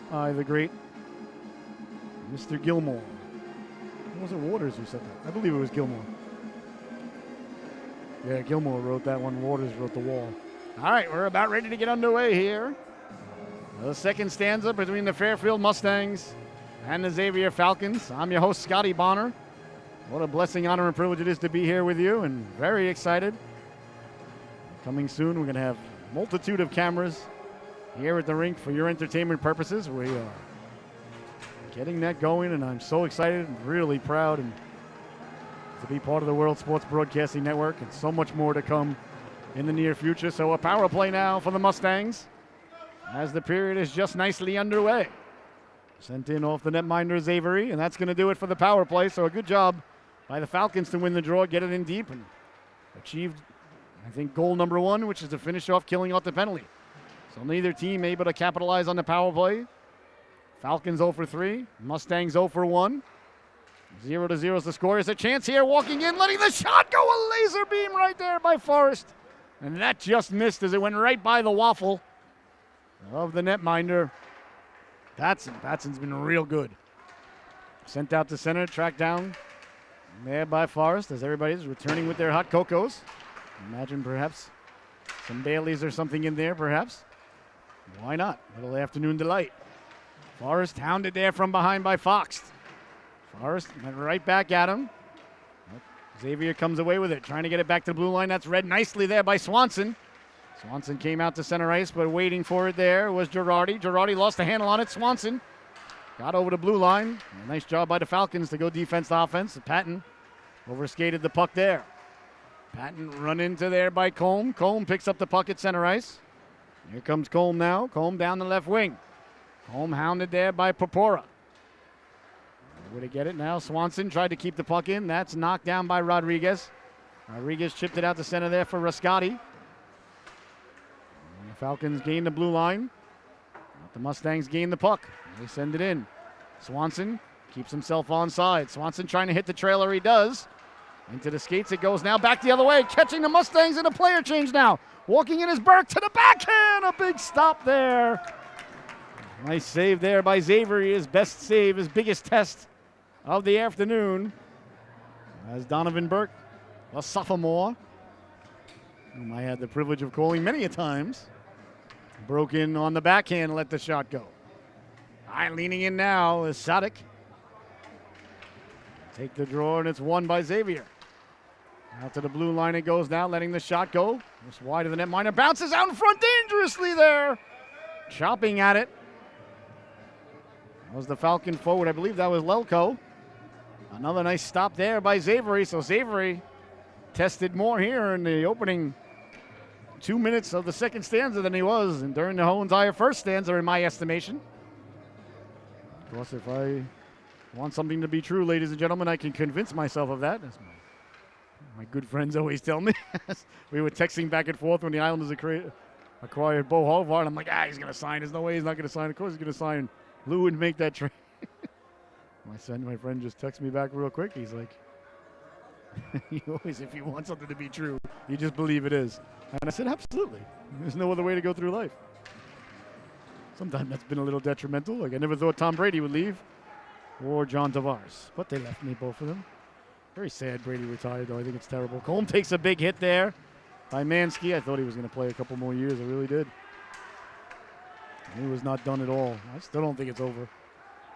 A: by the great Mr. Gilmore. It wasn't Waters who said that. I believe it was Gilmore. Yeah, Gilmore wrote that one. Waters wrote The Wall. All right, we're about ready to get underway here. The second stanza between the Fairfield Mustangs and the Xavier Falcons. I'm your host, Scotty Bonner. What a blessing, honor, and privilege it is to be here with you, and very excited. Coming soon, we're going to have a multitude of cameras here at the rink for your entertainment purposes. We are getting that going, and I'm so excited and really proud and to be part of the World Sports Broadcasting Network, and so much more to come in the near future. So a power play now for the Mustangs as the period is just nicely underway. Sent in off the netminder Xavier, and that's going to do it for the power play. So a good job by the Falcons to win the draw, get it in deep, and achieved, I think, goal number 1, which is to finish off killing off the penalty. So neither team able to capitalize on the power play. Falcons 0 for 3, Mustangs 0 for 1. 0-0 is the score. There's a chance here, walking in, letting the shot go. A laser beam right there by Forrest. And that just missed as it went right by the waffle. of the netminder, Patson. Patson's been real good. Sent out to center, tracked down there by Forrest as everybody's returning with their hot cocos. Imagine perhaps some Baileys or something in there, perhaps. Why not? Little afternoon delight. Forrest hounded there from behind by Fox. Forrest went right back at him. Xavier comes away with it, trying to get it back to the blue line. That's read nicely there by Swanson. Swanson came out to center ice, but waiting for it there was Girardi. Girardi lost the handle on it. Swanson got over the blue line. A nice job by the Falcons to go defense to offense. Patton overskated the puck there. Patton run into there by Combe. Combe picks up the puck at center ice. Here comes Combe now. Combe down the left wing. Combe hounded there by Popora. Way to get it now. Swanson tried to keep the puck in. That's knocked down by Rodriguez. Rodriguez chipped it out the center there for Rascati. And the Falcons gain the blue line. The Mustangs gain the puck. They send it in. Swanson keeps himself onside. Swanson trying to hit the trailer. He does. Into the skates it goes now. Back the other way. Catching the Mustangs in a player change now. Walking in his Burke to the backhand. A big stop there. Nice save there by Xavier. His best save, his biggest test of the afternoon. As Donovan Burke, a sophomore, whom I had the privilege of calling many a times, broke in on the backhand and let the shot go. All right, leaning in now is Sadik. Take the draw, and it's won by Xavier. Out to the blue line it goes now, letting the shot go. Just wide of the netminder. Bounces out in front dangerously there. Chopping at it. That was the Falcon forward. I believe that was Lelko. Another nice stop there by Xavier. So Xavier tested more here in the opening 2 minutes of the second stanza than he was and during the whole entire first stanza, in my estimation. Of course, if I want something to be true, ladies and gentlemen, I can convince myself of that. As my good friends always tell me. We were texting back and forth when the Islanders acquired Bo Horvath. I'm like, he's going to sign. There's no way he's not going to sign. Of course he's going to sign. Lou would make that trade. My friend just texted me back real quick. He's like, you always, if you want something to be true, you just believe it is. And I said, absolutely. There's no other way to go through life. Sometimes that's been a little detrimental. Like I never thought Tom Brady would leave or John Tavares, but they left me, both of them. Very sad Brady retired, though. I think it's terrible. Colm takes a big hit there by Mansky. I thought he was going to play a couple more years. I really did. He was not done at all. I still don't think it's over.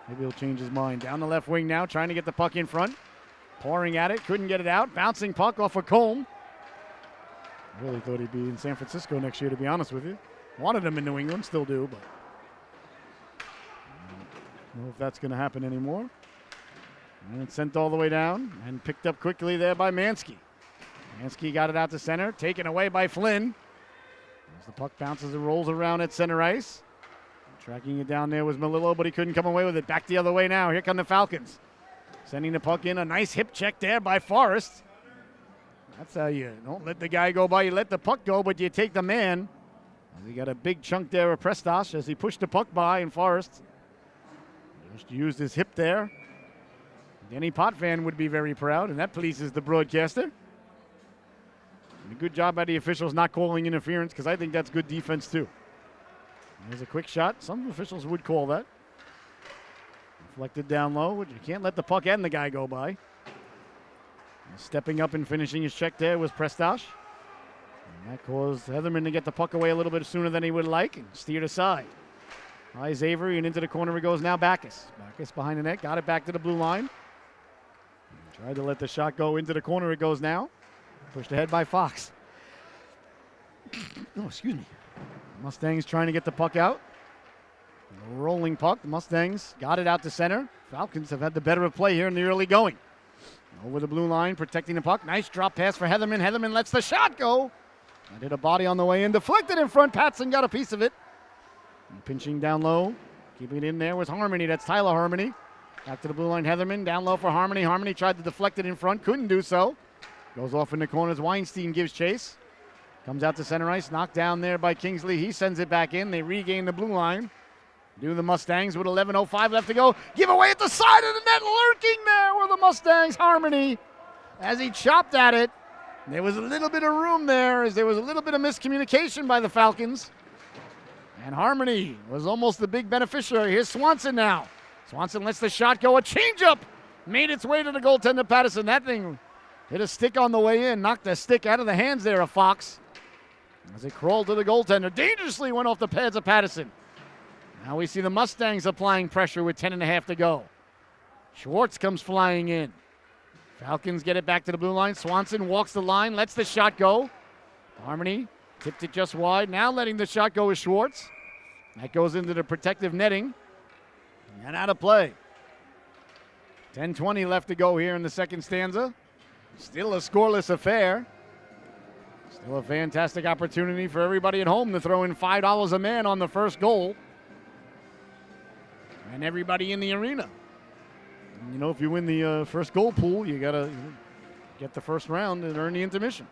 A: Maybe he'll change his mind. Down the left wing now, trying to get the puck in front. Pouring at it, couldn't get it out. Bouncing puck off of Combe. I really thought he'd be in San Francisco next year, to be honest with you. Wanted him in New England, still do, but I don't know if that's going to happen anymore. And it's sent all the way down and picked up quickly there by Mansky. Mansky got it out to center, taken away by Flynn. As the puck bounces and rolls around at center ice. Tracking it down there was Melillo, but he couldn't come away with it. Back the other way now. Here come the Falcons. Sending the puck in. A nice hip check there by Forrest. That's how you don't let the guy go by. You let the puck go, but you take the man. He got a big chunk there of Prestas as he pushed the puck by, and Forrest just used his hip there. Any Pot fan would be very proud, and that pleases the broadcaster. And a good job by the officials not calling interference, because I think that's good defense too. There's a quick shot. Some officials would call that. Deflected down low, but you can't let the puck and the guy go by. And stepping up and finishing his check there was Prestas. And that caused Heatherman to get the puck away a little bit sooner than he would like and steered aside. By Xavier, and into the corner it goes now Backus. Backus behind the net, got it back to the blue line. Tried to let the shot go into the corner it goes now. Pushed ahead by Fox. Oh, excuse me. Mustangs trying to get the puck out. Rolling puck. The Mustangs got it out to center. Falcons have had the better of play here in the early going. Over the blue line, protecting the puck. Nice drop pass for Heatherman. Heatherman lets the shot go. And hit a body on the way in. Deflected in front. Patson got a piece of it. And pinching down low. Keeping it in there was Harmony. That's Tyler Harmony. Back to the blue line. Heatherman down low for Harmony. Harmony tried to deflect it in front. Couldn't do so. Goes off in the corners. Weinstein gives chase. Comes out to center ice, knocked down there by Kingsley. He sends it back in. They regain the blue line. Do the Mustangs with 11:05 left to go. Give away at the side of the net. Lurking there were the Mustangs. Harmony. As he chopped at it, there was a little bit of room there as there was a little bit of miscommunication by the Falcons.
D: And Harmony was almost the big beneficiary. Here's Swanson now. Swanson lets the shot go. A changeup made its way to the goaltender, Patterson. That thing hit a stick on the way in. Knocked the stick out of the hands there of Fox. As it crawled to the goaltender. Dangerously went off the pads of Patterson. Now we see the Mustangs applying pressure with 10.5 to go. Schwartz comes flying in. Falcons get it back to the blue line. Swanson walks the line, lets the shot go. Harmony tipped it just wide. Now letting the shot go with Schwartz. That goes into the protective netting. And out of play. 10:20 left to go here in the second stanza. Still a scoreless affair. Still a fantastic opportunity for everybody at home to throw in $5 a man on the first goal. And everybody in the arena. And you know, if you win the first goal pool, you got to get the first round and earn the intermission.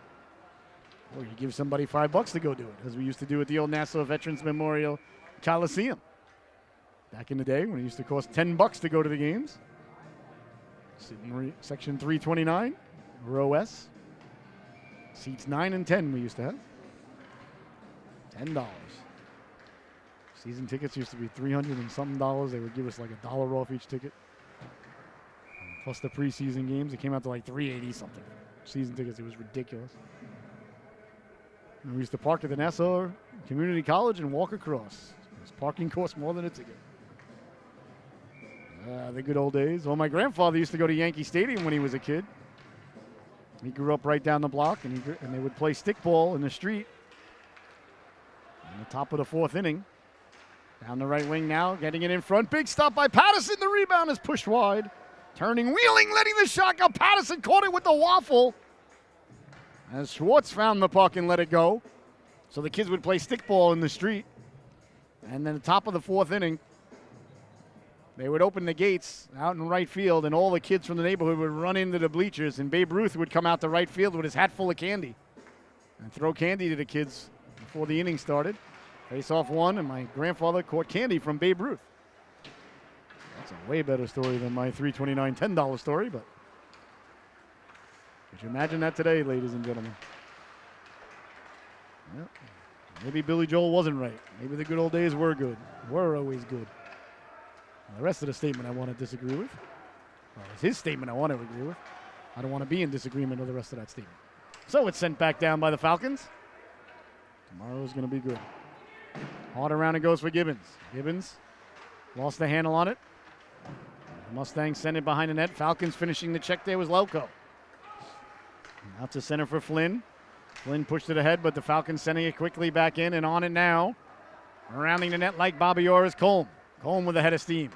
D: Or you give somebody $5 to go do it, as we used to do at the old Nassau Veterans Memorial Coliseum. Back in the day when it used to cost $10 to go to the games. Section 329, row S. Seats 9 and 10 we used to have. $10. Season tickets used to be $300 and something dollars. They would give us like $1 off each ticket. Plus the preseason games, it came out to like $380 something. Season tickets, it was ridiculous. And we used to park at the Nassau Community College and walk across. This parking cost more than a ticket. The good old days. Well, my grandfather used to go to Yankee Stadium when he was a kid. He grew up right down the block, and they would play stickball in the street. On the top of the fourth inning. Down the right wing now, getting it in front. Big stop by Patterson. The rebound is pushed wide. Turning, wheeling, letting the shot go. Patterson caught it with the waffle. As Schwartz found the puck and let it go. So the kids would play stickball in the street. And then the top of the fourth inning, they would open the gates out in right field, and all the kids from the neighborhood would run into the bleachers, and Babe Ruth would come out to right field with his hat full of candy and throw candy to the kids before the inning started. Face off one, and my grandfather caught candy from Babe Ruth. That's a way better story than my $3.29 $10 story, but could you imagine that today, ladies and gentlemen? Yep. Maybe Billy Joel wasn't right. Maybe the good old days were good. Were always good. The rest of the statement I want to disagree with. Well, it's his statement I want to agree with. I don't want to be in disagreement with the rest of that statement. So it's sent back down by the Falcons. Tomorrow's going to be good. Hard around it goes for Gibbons. Gibbons lost the handle on it. The Mustangs send it behind the net. Falcons finishing the check there was Lelko. Out to center for Flynn. Flynn pushed it ahead, but the Falcons sending it quickly back in and on it now. Surrounding the net like Bobby Orr is Colm. Colm with a head of steam.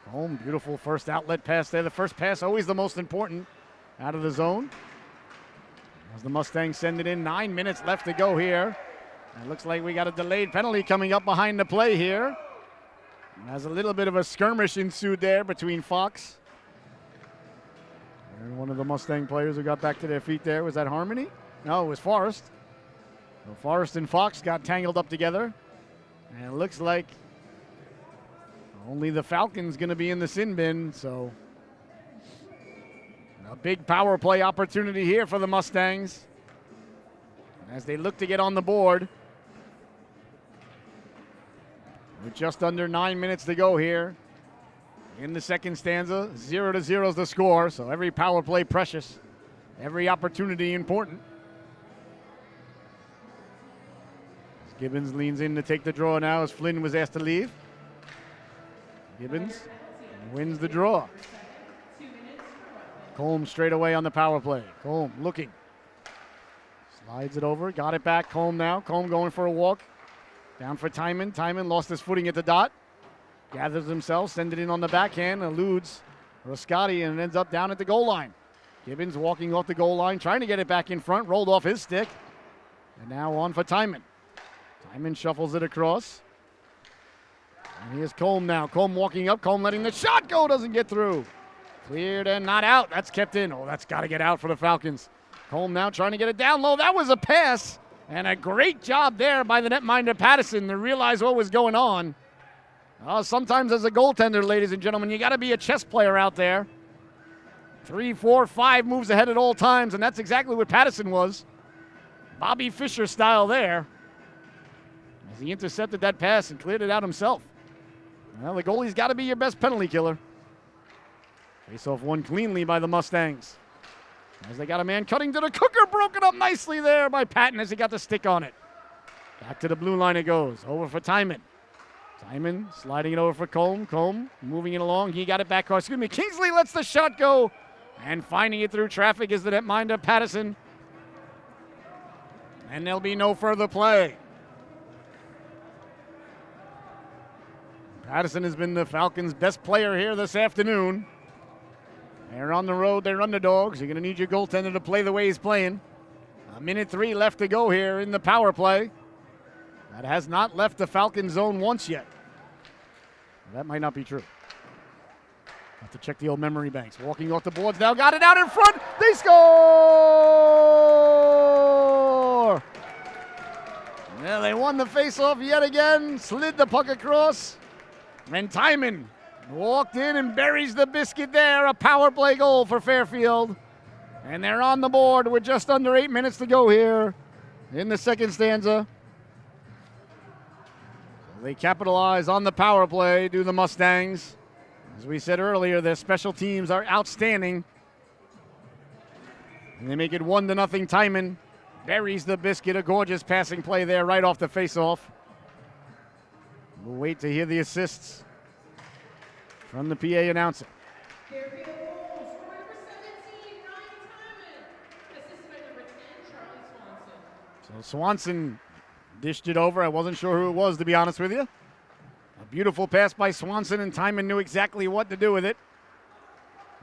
D: Colm, beautiful first outlet pass there. The first pass always the most important out of the zone. As the Mustangs send it in, 9 minutes left to go here. It looks like we got a delayed penalty coming up behind the play here. As a little bit of a skirmish ensued there between Fox. And one of the Mustang players who got back to their feet there, was that Harmony? No, it was Forrest. So Forrest and Fox got tangled up together. And it looks like only the Falcons going to be in the sin bin, so a big power play opportunity here for the Mustangs as they look to get on the board. With just under 9 minutes to go here in the second stanza. 0-0 is the score, so every power play precious. Every opportunity important. As Gibbons leans in to take the draw now as Flynn was asked to leave. Gibbons wins the draw. Colm straight away on the power play. Colm looking. Slides it over, got it back. Colm now. Colm going for a walk. Down for Timon. Timon lost his footing at the dot. Gathers himself, sends it in on the backhand, eludes Roscotti, and ends up down at the goal line. Gibbons walking off the goal line, trying to get it back in front, rolled off his stick. And now on for Timon. Timon shuffles it across. And here's Colm now. Colm walking up. Colm letting the shot go. Doesn't get through. Cleared and not out. That's kept in. Oh, that's got to get out for the Falcons. Colm now trying to get it down low. That was a pass. And a great job there by the netminder Patterson to realize what was going on. Sometimes as a goaltender, ladies and gentlemen, you got to be a chess player out there. 3, 4, 5 moves ahead at all times, and that's exactly what Patterson was. Bobby Fischer style there. As he intercepted that pass and cleared it out himself. Well, the goalie's got to be your best penalty killer. Face-off won cleanly by the Mustangs. As they got a man cutting to the cooker, broken up nicely there by Patton as he got the stick on it. Back to the blue line it goes. Over for Timon. Timon sliding it over for Combe. Combe moving it along. He got it back across. Kingsley lets the shot go. And finding it through traffic is the netminder, Patterson. And there'll be no further play. Patterson has been the Falcons' best player here this afternoon. They're on the road. They're underdogs. You're going to need your goaltender to play the way he's playing. 1:03 left to go here in the power play. That has not left the Falcon zone once yet. That might not be true. Have to check the old memory banks. Walking off the boards now. Got it out in front. They score! Yeah, they won the faceoff yet again. Slid the puck across. And Timon walked in and buries the biscuit there. A power play goal for Fairfield. And they're on the board with just under 8 minutes to go here in the second stanza. They capitalize on the power play, do the Mustangs. As we said earlier, their special teams are outstanding. And they make it 1-0. Timon buries the biscuit. A gorgeous passing play there right off the faceoff. We'll wait to hear the assists from the PA announcer.
C: Fairfield goal, scoring for 17, Ryan Timon. Assisted by number 10, Charlie Swanson.
D: So Swanson dished it over. I wasn't sure who it was, to be honest with you. A beautiful pass by Swanson, and Timon knew exactly what to do with it.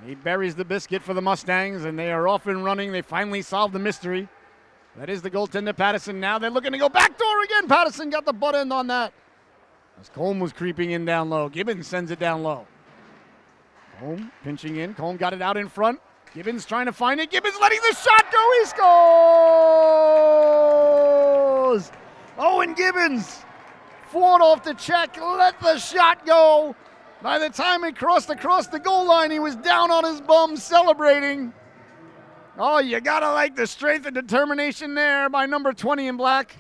D: He buries the biscuit for the Mustangs, and they are off and running. They finally solved the mystery. That is the goaltender, Patterson. Now they're looking to go backdoor again. Patterson got the butt end on that. As Combe was creeping in down low. Gibbons sends it down low. Combe pinching in. Combe got it out in front. Gibbons trying to find it. Gibbons letting the shot go. He scores! Owen Gibbons fought off the check, let the shot go. By the time it crossed across the goal line, he was down on his bum celebrating. Oh, you gotta like the strength and determination there by number 20 in black.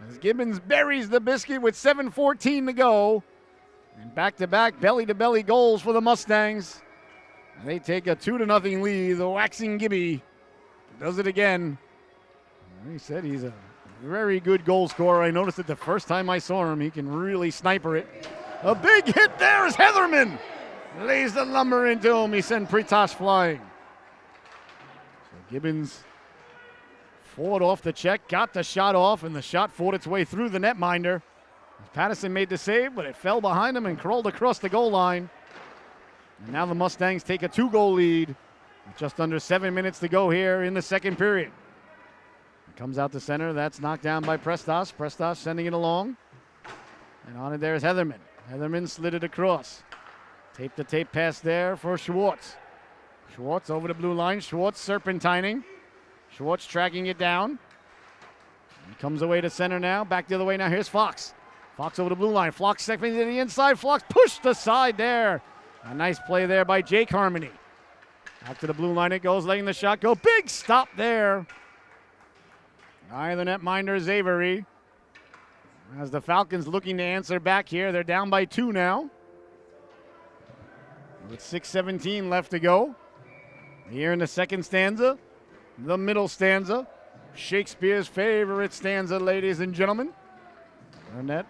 D: As Gibbons buries the biscuit with 7:14 to go. And back-to-back belly-to-belly goals for the Mustangs. And they take a 2-0 lead. The waxing Gibby does it again. He said he's a very good goal scorer. I noticed it the first time I saw him. He can really sniper it. A big hit there is Heatherman. Lays the lumber into him. He sent Pritosh flying. So Gibbons fought off the check, got the shot off, and the shot fought its way through the netminder. Patterson made the save, but it fell behind him and crawled across the goal line. And now the Mustangs take a 2-goal lead with just under 7 minutes to go here in the second period. It comes out to center. That's knocked down by Prestas. Prestas sending it along. And on it there is Heatherman. Heatherman slid it across. Tape-to-tape pass there for Schwartz. Schwartz over the blue line. Schwartz serpentining. Schwartz tracking it down. He comes away to center now. Back the other way now. Here's Fox. Fox over the blue line. Fox stepping to the inside. Fox pushed aside there. A nice play there by Jake Harmony. Back to the blue line it goes, letting the shot go. Big stop there. Eye the netminder is Avery. As the Falcons looking to answer back here. They're down by 2 now. With 6:17 left to go. Here in the second stanza. The middle stanza. Shakespeare's favorite stanza, ladies and gentlemen. Burnett.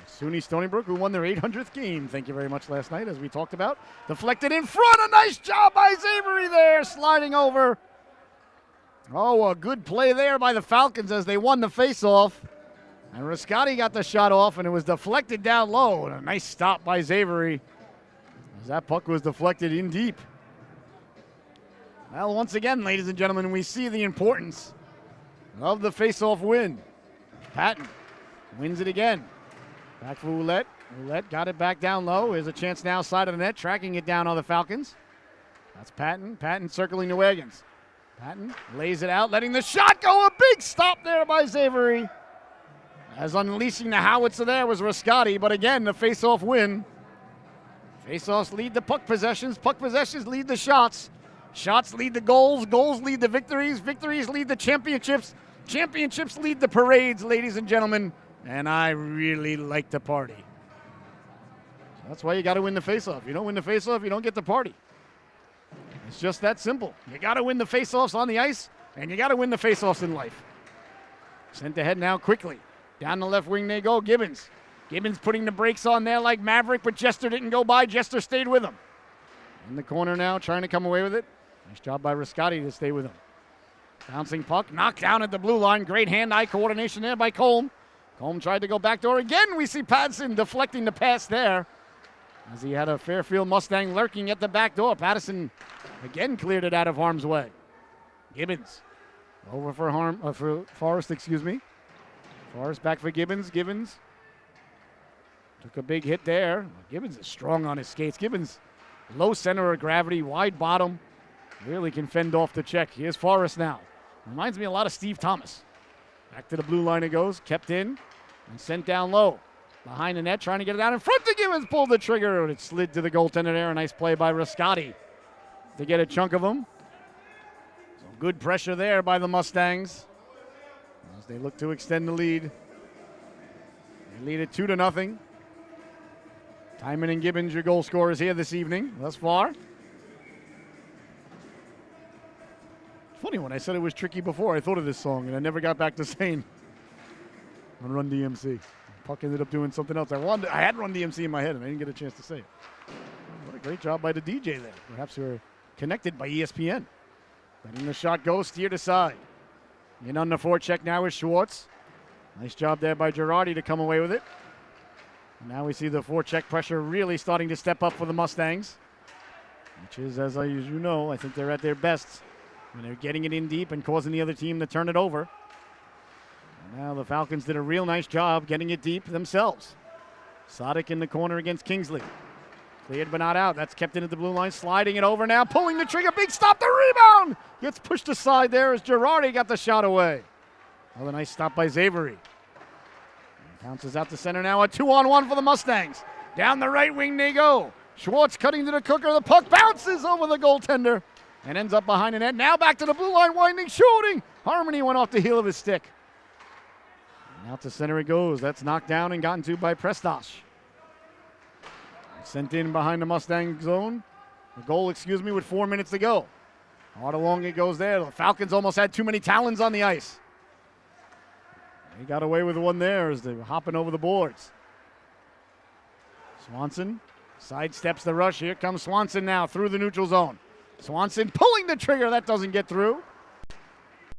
D: SUNY Stony Brook, who won their 800th game, thank you very much, last night, as we talked about. Deflected in front. A nice job by Xavier there, sliding over. Oh, a good play there by the Falcons as they won the faceoff. And Riscotti got the shot off, and it was deflected down low. And a nice stop by Xavier as that puck was deflected in deep. Well, once again, ladies and gentlemen, we see the importance of the faceoff win. Patton wins it again. Back for Ouellette. Ouellette got it back down low. Here's a chance now side of the net, tracking it down on the Falcons. That's Patton. Patton circling the wagons. Patton lays it out, letting the shot go. A big stop there by Xavier. As unleashing the howitzer there was Riscotti, but again, the face-off win. Face-offs lead the puck possessions. Puck possessions lead the shots. Shots lead the goals. Goals lead the victories. Victories lead the championships. Championships lead the parades, ladies and gentlemen. and I really like to party. So that's why you got to win the faceoff. You don't win the faceoff, you don't get to party. It's just that simple. You got to win the faceoffs on the ice, and you got to win the faceoffs in life. Sent ahead now quickly. Down the left wing they go, Gibbons. Gibbons putting the brakes on there like Maverick, but Jester didn't go by. Jester stayed with him. In the corner now, trying to come away with it. Nice job by Riscotti to stay with him. Bouncing puck, knocked down at the blue line. Great hand-eye coordination there by Colm. Colm tried to go backdoor again. We see Patterson deflecting the pass there as he had a Fairfield Mustang lurking at the back door. Patterson again cleared it out of harm's way. Gibbons over for Forrest, excuse me. Forrest back for Gibbons. Gibbons took a big hit there. Gibbons is strong on his skates. Gibbons, low center of gravity, wide bottom. Really can fend off the check. Here's Forrest now. Reminds me a lot of Steve Thomas. Back to the blue line it goes. Kept in and sent down low. Behind the net, trying to get it down in front to Gibbons. Pulled the trigger, and it slid to the goaltender there. A nice play by Riscotti to get a chunk of him. So good pressure there by the Mustangs as they look to extend the lead. They lead it 2-0. Timon and Gibbons, your goal scorers here this evening thus far. Funny, when I said it was tricky before, I thought of this song, and I never got back to saying on Run DMC. Puck ended up doing something else. I had Run DMC in my head, and I didn't get a chance to say it. What a great job by the DJ there. Perhaps we're connected by ESPN. Letting the shot go, steered aside. In on the forecheck now is Schwartz. Nice job there by Girardi to come away with it. And now we see the forecheck pressure really starting to step up for the Mustangs, which is, as you know, I think they're at their best when they're getting it in deep and causing the other team to turn it over. And now the Falcons did a real nice job getting it deep themselves. Sadek in the corner against Kingsley. Cleared but not out. That's kept in at the blue line. Sliding it over now. Pulling the trigger. Big stop. The rebound. Gets pushed aside there as Girardi got the shot away. Another nice stop by Xavier. Bounces out to center now. A 2-on-1 for the Mustangs. Down the right wing they go. Schwartz cutting to the cooker. The puck bounces over the goaltender and ends up behind the net. Now back to the blue line, winding, shooting. Harmony went off the heel of his stick. And out to center it goes. That's knocked down and gotten to by Prestash. Sent in behind the Mustang zone. The goal, with 4 minutes to go. Hard along it goes there. The Falcons almost had too many talons on the ice. They got away with one there as they were hopping over the boards. Swanson sidesteps the rush. Here comes Swanson now through the neutral zone. Swanson pulling the trigger. That doesn't get through.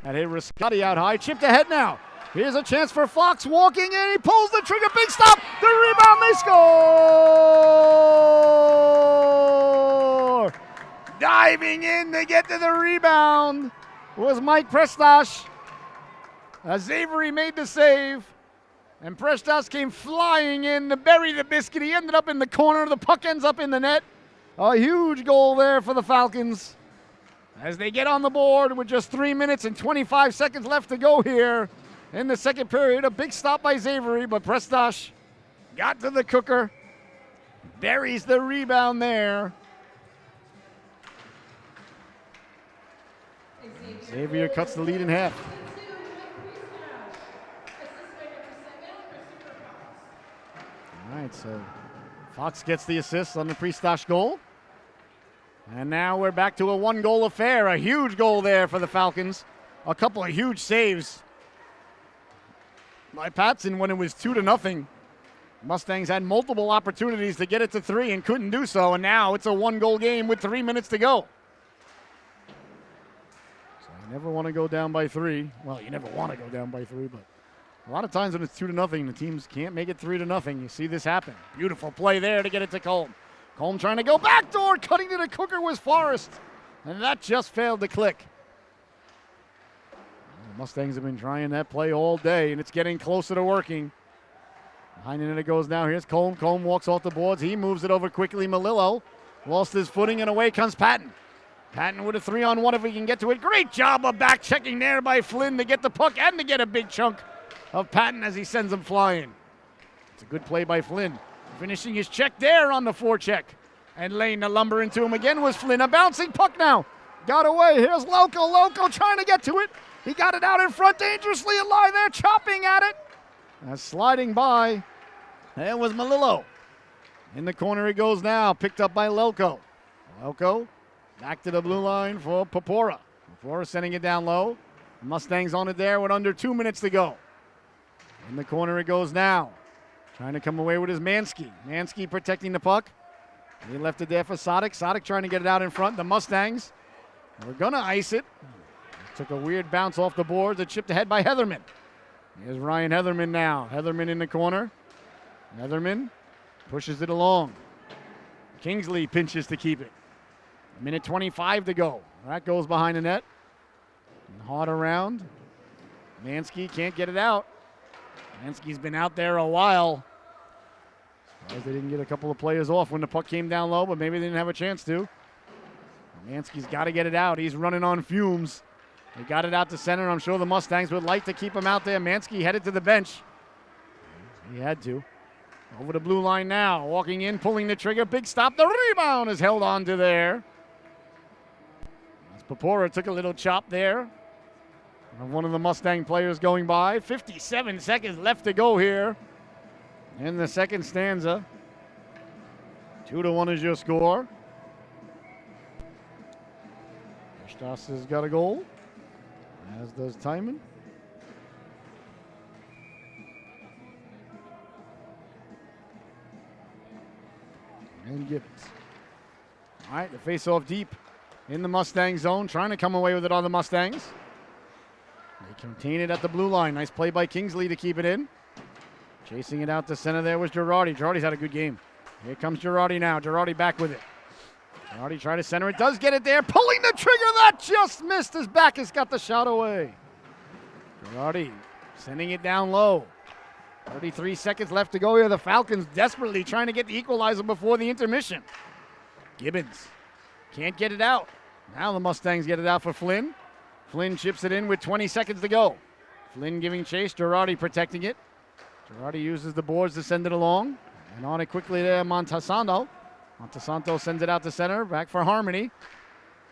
D: That hit Riscotti out high. Chipped ahead now. Here's a chance for Fox walking in. He pulls the trigger. Big stop. The rebound. They score. Diving in to get to the rebound was Mike Prestash. Xavier made the save. And Prestash came flying in to bury the biscuit. He ended up in the corner. The puck ends up in the net. A huge goal there for the Falcons as they get on the board with just 3 minutes and 25 seconds left to go here in the second period. A big stop by Xavier, but Prestash got to the cooker, buries the rebound there. Xavier cuts the lead in half. All right, so Fox gets the assist on the Prestash goal. And now we're back to a one-goal affair. A huge goal there for the Falcons. A couple of huge saves by Patson when it was 2-0. Mustangs had multiple opportunities to get it to 3 and couldn't do so. And now it's a one-goal game with 3 minutes to go. So you never want to go down by 3. Well, you never want to go down by 3, but a lot of times when it's 2-0, the teams can't make it 3-0. You see this happen. Beautiful play there to get it to Colm. Colm trying to go backdoor, cutting to the cooker was Forrest. And that just failed to click. The Mustangs have been trying that play all day, and it's getting closer to working. Behind the net it goes now. Here's Colm. Colm walks off the boards. He moves it over quickly. Melillo lost his footing, and away comes Patton. Patton with a 3-on-1 if he can get to it. Great job of back checking there by Flynn to get the puck and to get a big chunk of Patton as he sends him flying. It's a good play by Flynn. Finishing his check there on the forecheck. And laying the lumber into him again was Flynn. A bouncing puck now. Got away. Here's Loco. Loco trying to get to it. He got it out in front dangerously. A lie there, chopping at it.
A: That's sliding by. There was Malillo. In the corner he goes now, picked up by Lelko. Lelko back to the blue line for Popora. Popora sending it down low. Mustangs on it there with under 2 minutes to go. In the corner it goes now. Trying to come away with his Mansky. Mansky protecting the puck. He left it there for Sadek. Sadek trying to get it out in front. The Mustangs were going to ice it. Took a weird bounce off the boards. It chipped ahead by Heatherman. Here's Ryan Heatherman now. Heatherman in the corner. Heatherman pushes it along. Kingsley pinches to keep it. 1:25 to go. That goes behind the net. And hard around. Mansky can't get it out. Mansky's been out there a while. Surprised they didn't get a couple of players off when the puck came down low, but maybe they didn't have a chance to. Mansky's got to get it out. He's running on fumes. They got it out to center. I'm sure the Mustangs would like to keep him out there. Mansky headed to the bench. He had to. Over the blue line now. Walking in, pulling the trigger. Big stop. The rebound is held on to there. As Popora took a little chop there. One of the Mustang players going by. 57 seconds left to go here in the second stanza. 2-1 is your score. Stas has got a goal, as does Timon. And Gibbons. All right, the face-off deep in the Mustang zone, trying to come away with it on the Mustangs. They contain it at the blue line. Nice play by Kingsley to keep it in. Chasing it out to center there was Girardi. Girardi's had a good game. Here comes Girardi now. Girardi back with it. Girardi trying to center it. Does get it there. Pulling the trigger. That just missed. His back has got the shot away. Girardi sending it down low. 33 seconds left to go here. The Falcons desperately trying to get the equalizer before the intermission. Gibbons can't get it out. Now the Mustangs get it out for Flynn. Flynn chips it in with 20 seconds to go. Flynn giving chase. Girardi protecting it. Girardi uses the boards to send it along. And on it quickly there, Montesanto. Montesanto sends it out to center. Back for Harmony.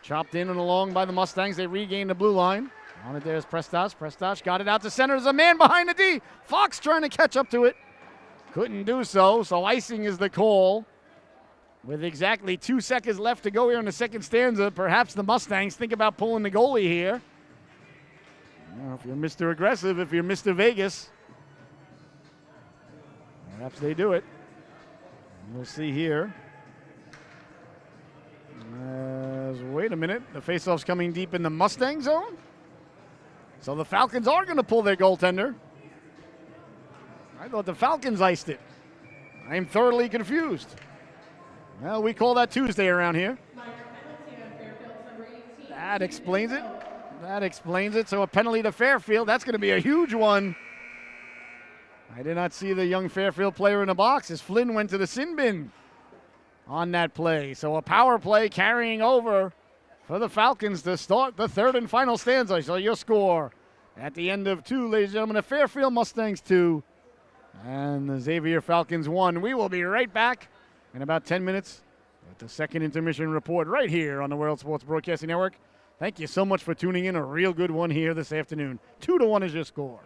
A: Chopped in and along by the Mustangs. They regain the blue line. On it there's Prestas. Prestas got it out to center. There's a man behind the D. Fox trying to catch up to it. Couldn't do so. So icing is the call. With exactly 2 seconds left to go here in the second stanza, perhaps the Mustangs think about pulling the goalie here. If you're Mr. Aggressive, if you're Mr. Vegas, perhaps they do it. We'll see here. Wait a minute. The faceoff's coming deep in the Mustang zone. So the Falcons are going to pull their goaltender. I thought the Falcons iced it. I'm thoroughly confused. Well, we call that Tuesday around here. That explains it. That explains it. So a penalty to Fairfield. That's going to be a huge one. I did not see the young Fairfield player in the box as Flynn went to the sin bin on that play. So a power play carrying over for the Falcons to start the third and final stanza. So your score at the end of 2, ladies and gentlemen, the Fairfield Mustangs 2 and the Xavier Falcons 1. We will be right back in about 10 minutes with the second intermission report right here on the World Sports Broadcasting Network. Thank you so much for tuning in. A real good one here this afternoon. 2-1 is your score.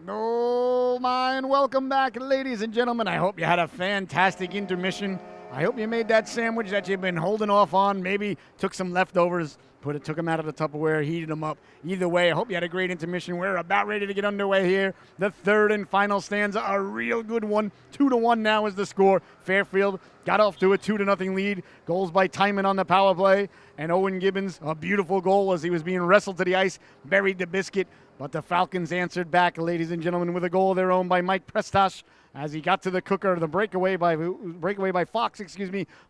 A: Oh, my, and welcome back, ladies and gentlemen. I hope you had a fantastic intermission. I hope you made that sandwich that you've been holding off on. Maybe took some leftovers, took them out of the Tupperware, heated them up. Either way, I hope you had a great intermission. We're about ready to get underway here. The third and final stanza, a real good one. 2-1 now is the score. Fairfield got off to a 2-0 lead. Goals by Timon on the power play. And Owen Gibbons, a beautiful goal as he was being wrestled to the ice, buried the biscuit. But the Falcons answered back, ladies and gentlemen, with a goal of their own by Mike Prestash as he got to the cooker. The breakaway by Fox,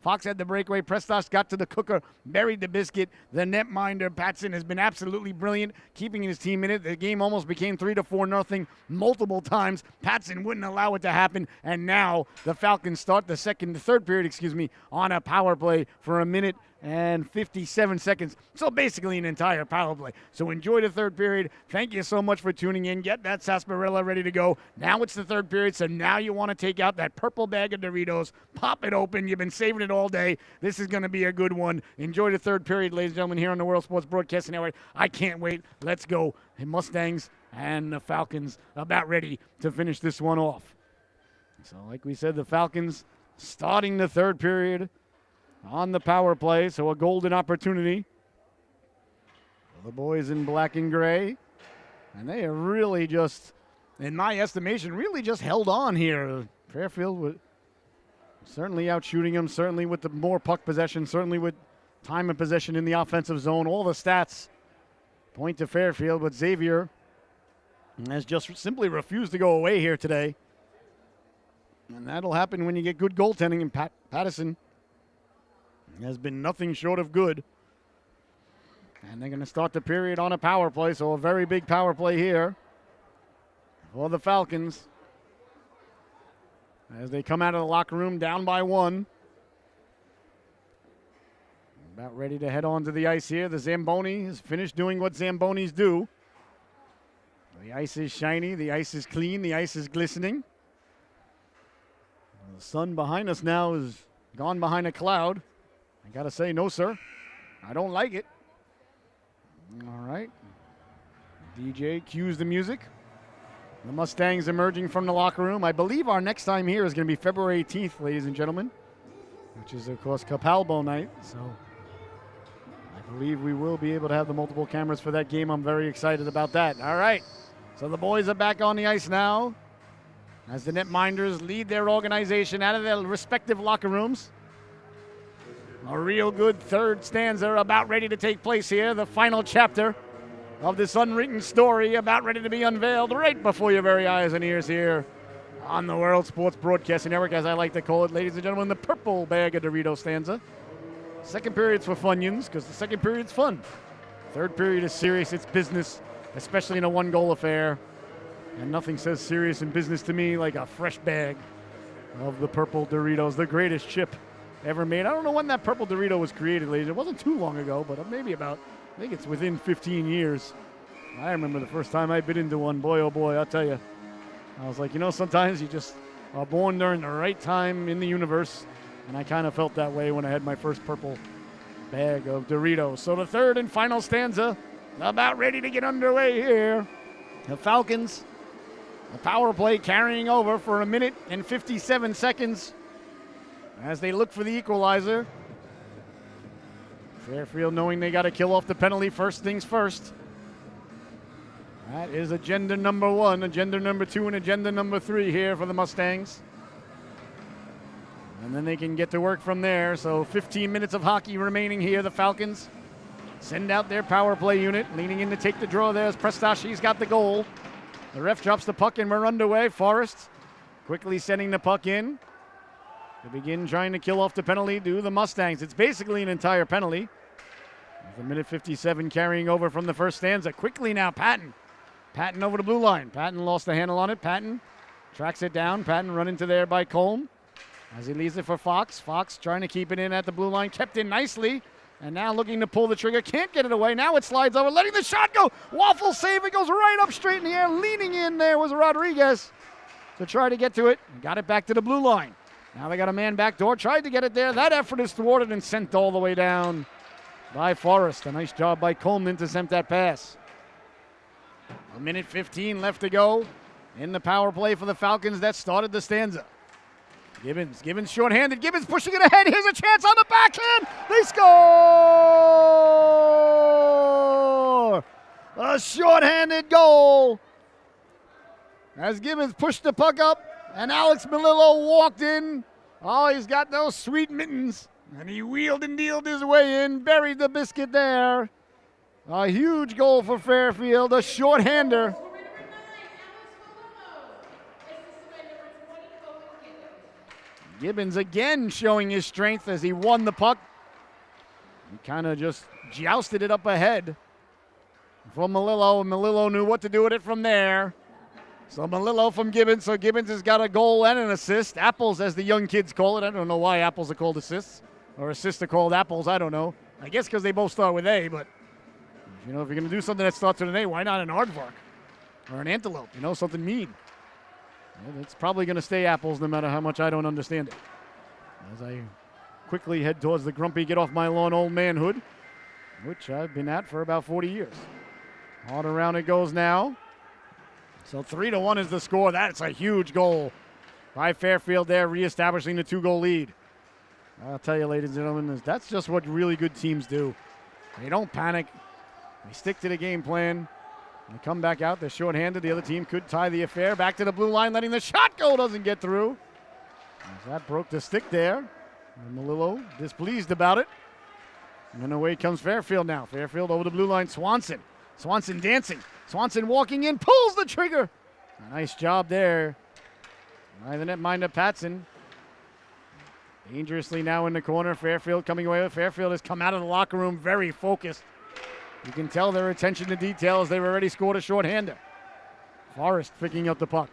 A: Fox had the breakaway. Prestash got to the cooker, buried the biscuit. The netminder, Patson, has been absolutely brilliant, keeping his team in it. The game almost became 3-4 multiple times. Patson wouldn't allow it to happen. And now the Falcons start the third period, on a power play for a minute and 57 seconds. So basically an entire power play. So enjoy the third period. Thank you so much for tuning in. Get that sarsaparilla ready to go. Now it's the third period, so now you want to take out that purple bag of Doritos, pop it open. You've been saving it all day. This is going to be a good one. Enjoy the third period, ladies and gentlemen, here on the World Sports Broadcasting Network. I can't wait. Let's go. The Mustangs and the Falcons about ready to finish this one off. So like we said, the Falcons starting the third period on the power play, so a golden opportunity for the boys in black and gray. And they are really just, in my estimation, really just held on here. Fairfield was certainly out shooting them, certainly with the more puck possession, certainly with time of possession in the offensive zone. All the stats point to Fairfield, but Xavier has just simply refused to go away here today. And that'll happen when you get good goaltending, and Patterson has been nothing short of good. And they're going to start the period on a power play, so a very big power play here for the Falcons as they come out of the locker room down by 1. About ready to head onto the ice here. The Zamboni has finished doing what Zambonis do. The ice is shiny, the ice is clean, the ice is glistening. The sun behind us now is gone behind a cloud. I gotta say, no, sir. I don't like it. All right. DJ cues the music. The Mustangs emerging from the locker room. I believe our next time here is going to be February 18th, ladies and gentlemen, which is, of course, Capalbo night. So I believe we will be able to have the multiple cameras for that game. I'm very excited about that. All right. So the boys are back on the ice now as the netminders lead their organization out of their respective locker rooms. A real good third stanza about ready to take place here. The final chapter of this unwritten story about ready to be unveiled right before your very eyes and ears here on the World Sports Broadcasting Network, as I like to call it, ladies and gentlemen, the purple bag of Dorito stanza. Second period's for Funyuns because the second period's fun. Third period is serious. It's business, especially in a one-goal affair. And nothing says serious in business to me like a fresh bag of the purple Doritos, the greatest chip ever made. I don't know when that purple Dorito was created, ladies. It wasn't too long ago, but maybe about, I think it's within 15 years. I remember the first time I bit into one. Boy, oh boy, I'll tell you. I was like, sometimes you just are born during the right time in the universe. And I kind of felt that way when I had my first purple bag of Doritos. So the third and final stanza about ready to get underway here. The Falcons, a power play carrying over for a minute and 57 seconds. As they look for the equalizer. Fairfield knowing they got to kill off the penalty first things first. That is agenda number 1, agenda number 2, and agenda number 3 here for the Mustangs. And then they can get to work from there. So 15 minutes of hockey remaining here. The Falcons send out their power play unit. Leaning in to take the draw there as Prestachi's got the goal. The ref drops the puck and we're underway. Forrest quickly sending the puck in to begin trying to kill off the penalty to the Mustangs. It's basically an entire penalty. With a minute 57 carrying over from the first stanza. Quickly now, Patton. Patton over the blue line. Patton lost the handle on it. Patton tracks it down. Patton run into there by Colm as he leaves it for Fox. Fox trying to keep it in at the blue line. Kept in nicely. And now looking to pull the trigger. Can't get it away. Now it slides over. Letting the shot go. Waffle save. It goes right up straight in the air. Leaning in there was Rodriguez to try to get to it. Got it back to the blue line. Now they got a man back door. Tried to get it there. That effort is thwarted and sent all the way down by Forrest. A nice job by Coleman to intercept that pass. A minute 15 left to go in the power play for the Falcons that started the stanza. Gibbons shorthanded. Gibbons pushing it ahead. Here's a chance on the backhand. They score! A shorthanded goal as Gibbons pushed the puck up and Alex Melillo walked in. Oh, he's got those sweet mittens. And he wheeled and dealed his way in, buried the biscuit there. A huge goal for Fairfield, a shorthander. Gibbons again showing his strength as he won the puck. He kind of just jousted it up ahead for Melillo, and Melillo knew what to do with it from there. So Melillo from Gibbons. So Gibbons has got a goal and an assist. Apples, as the young kids call it. I don't know why apples are called assists, or assists are called apples. I don't know. I guess because they both start with A, but if you're going to do something that starts with an A, why not an aardvark or an antelope? Something mean. Well, it's probably going to stay apples no matter how much I don't understand it. As I quickly head towards the grumpy get off my lawn old manhood, which I've been at for about 40 years. On around it goes now. So 3-1 is the score. That's a huge goal by Fairfield there, reestablishing the 2-goal lead. I'll tell you, ladies and gentlemen, that's just what really good teams do. They don't panic. They stick to the game plan. They come back out. They're shorthanded. The other team could tie the affair. Back to the blue line, letting the shot go. Doesn't get through. As that broke the stick there. And Melillo displeased about it. And then away comes Fairfield now. Fairfield over the blue line. Swanson dancing. Swanson walking in, pulls the trigger. A nice job there by the netminder Patson. Dangerously now in the corner. Fairfield coming away with. Fairfield has come out of the locker room very focused. You can tell their attention to detail as they've already scored a shorthander. Forrest picking up the puck.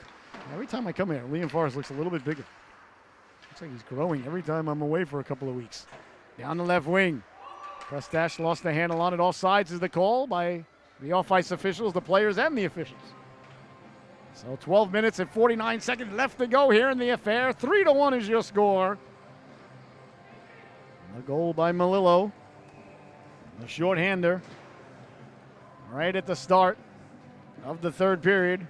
A: Every time I come here, Liam Forrest looks a little bit bigger. Looks like he's growing every time I'm away for a couple of weeks. Down the left wing. Prestash lost the handle on it. Offsides is the call by the off-ice officials, the players, and the officials. So 12 minutes and 49 seconds left to go here in the affair. 3-1 is your score. A goal by Melillo. A shorthander. Right at the start of the third period.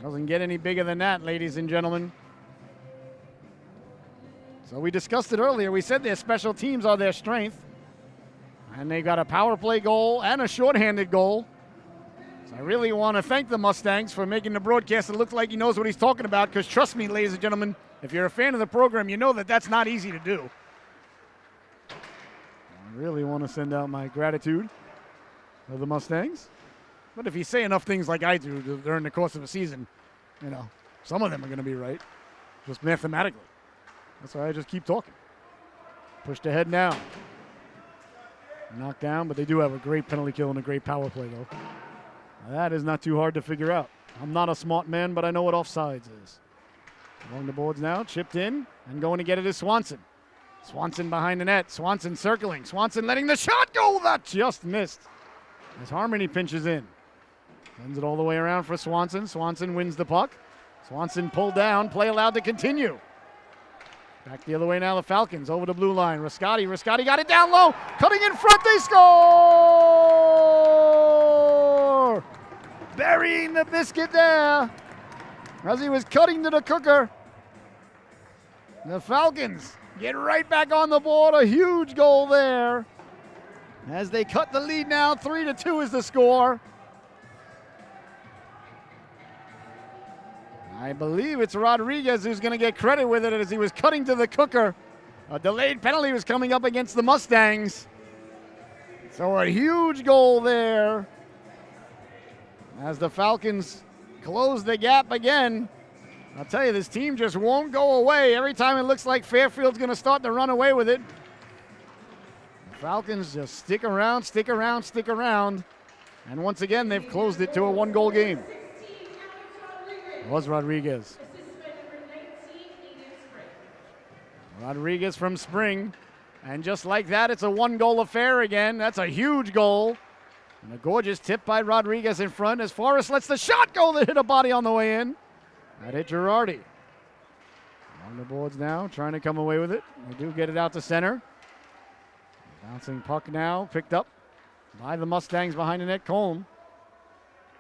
A: Doesn't get any bigger than that, ladies and gentlemen. So we discussed it earlier. We said their special teams are their strength. And they got a power play goal and a shorthanded goal. So I really want to thank the Mustangs for making the broadcaster look like he knows what he's talking about, because trust me, ladies and gentlemen, if you're a fan of the program, you know that that's not easy to do. I really want to send out my gratitude to the Mustangs. But if you say enough things like I do during the course of a season, some of them are going to be right, just mathematically. That's why I just keep talking. Pushed ahead now. Knocked down, but they do have a great penalty kill and a great power play, though. That is not too hard to figure out. I'm not a smart man, but I know what offsides is. Along the boards now, chipped in, and going to get it is Swanson. Swanson behind the net. Swanson circling. Swanson letting the shot go. That just missed. As Harmony pinches in. Sends it all the way around for Swanson. Swanson wins the puck. Swanson pulled down. Play allowed to continue. Back the other way now, the Falcons over the blue line. Rascati got it down low. Cutting in front, they score! Burying the biscuit there as he was cutting to the cooker. The Falcons get right back on the board. A huge goal there as they cut the lead now. 3-2 is the score. I believe it's Rodriguez who's going to get credit with it as he was cutting to the cooker. A delayed penalty was coming up against the Mustangs. So a huge goal there as the Falcons close the gap again. I'll tell you, this team just won't go away. Every time it looks like Fairfield's going to start to run away with it, the Falcons just stick around. And once again, they've closed it to a one-goal game. It was Rodriguez. Rodriguez from Spring. And just like that, it's a one-goal affair again. That's a huge goal. And a gorgeous tip by Rodriguez in front as Forrest lets the shot go that hit a body on the way in. That hit Girardi. On the boards now, trying to come away with it. They do get it out to center. Bouncing puck now, picked up by the Mustangs behind the net. Colm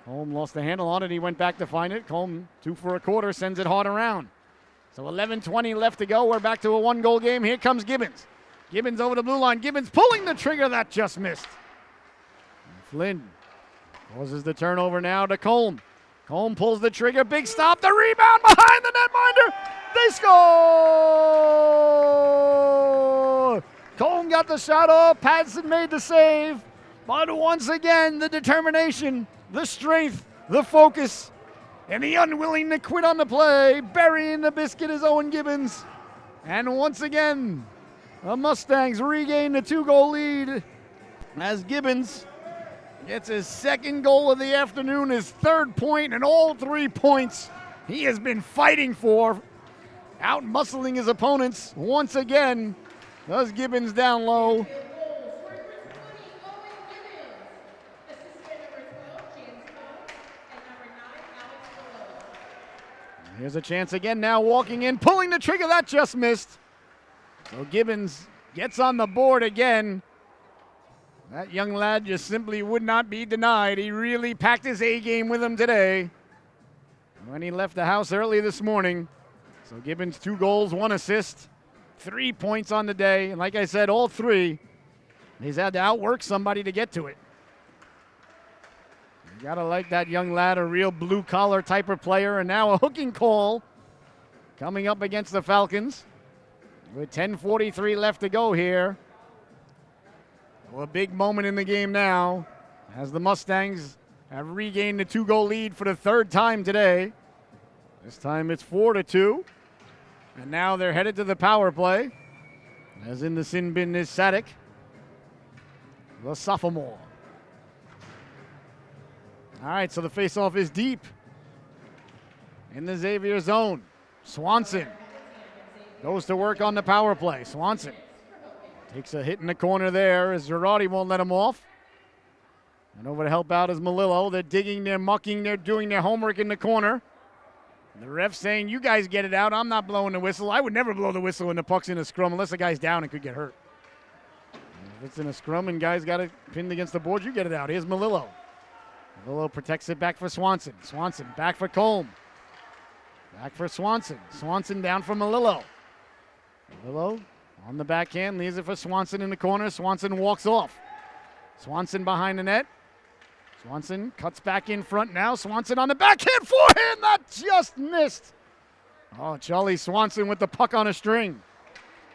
D: Colm lost the handle on it. He went back to find it. Colm, 2 for a quarter, sends it hard around. So 11:20 left to go. We're back to a 1-goal game. Here comes Gibbons. Gibbons over the blue line. Gibbons pulling the trigger. That just missed. And Flynn causes the turnover now to Colm. Colm pulls the trigger. Big stop. The rebound behind the netminder. They score! Colm got the shot off. Patson made the save. But once again, the determination, the strength, the focus, and the unwilling to quit on the play. Burying the biscuit is Owen Gibbons. And once again, the Mustangs regain the 2-goal lead as Gibbons gets his 2nd goal of the afternoon, his 3rd point, and all 3 points he has been fighting for. Out muscling his opponents once again. Does Gibbons down low. Here's a chance again now, walking in, pulling the trigger. That just missed. So Gibbons gets on the board again. That young lad just simply would not be denied. He really packed his A game with him today when he left the house early this morning. So Gibbons 2 goals, 1 assist, 3 points on the day. And like I said, all 3, he's had to outwork somebody to get to it. You gotta like that young lad, a real blue-collar type of player. And now a hooking call coming up against the Falcons with 10:43 left to go here. Well, a big moment in the game now as the Mustangs have regained the 2-goal lead for the 3rd time today. This time it's 4-2. And now they're headed to the power play. As in the sin bin is Sadek, the sophomore. All right, so the faceoff is deep in the Xavier zone. Swanson goes to work on the power play. Swanson takes a hit in the corner there as Girardi won't let him off. And over to help out is Melillo. They're digging, they're mucking, they're doing their homework in the corner. The ref saying, you guys get it out. I'm not blowing the whistle. I would never blow the whistle when the puck's in a scrum unless the guy's down and could get hurt. If it's in a scrum and guys got it pinned against the board, you get it out. Here's Melillo. Melillo protects it back for Swanson. Swanson back for Colm. Back for Swanson. Swanson down for Melillo. Melillo on the backhand, leaves it for Swanson in the corner. Swanson walks off. Swanson behind the net. Swanson cuts back in front now. Swanson on the backhand, forehand, that just missed. Oh, Charlie Swanson with the puck on a string.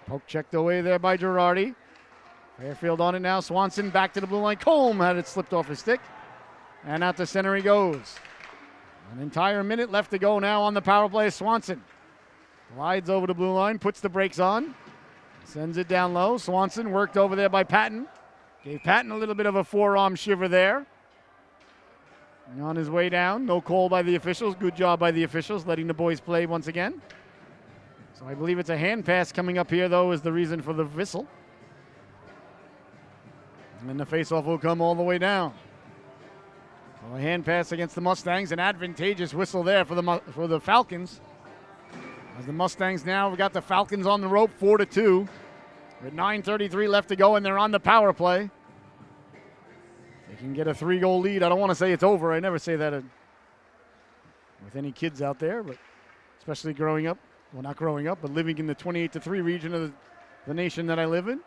D: Poke checked away there by Girardi. Fairfield on it now. Swanson back to the blue line. Colm had it slipped off his stick. And out to center he goes. An entire minute left to go now on the power play. Swanson glides over the blue line, puts the brakes on, sends it down low. Swanson worked over there by Patton. Gave Patton a little bit of a forearm shiver there. And on his way down, no call by the officials. Good job by the officials, letting the boys play once again. So I believe it's a hand pass coming up here, though, is the reason for the whistle. And then the faceoff will come all the way down. So a hand pass against the Mustangs, an advantageous whistle there for the Falcons. As the Mustangs now have got the Falcons on the rope, 4-2. With 9:33 left to go, and they're on the power play. They can get a 3-goal lead. I don't want to say it's over. I never say that with any kids out there, but especially growing up. Well, not growing up, but living in the 28-3 region of the nation that I live in.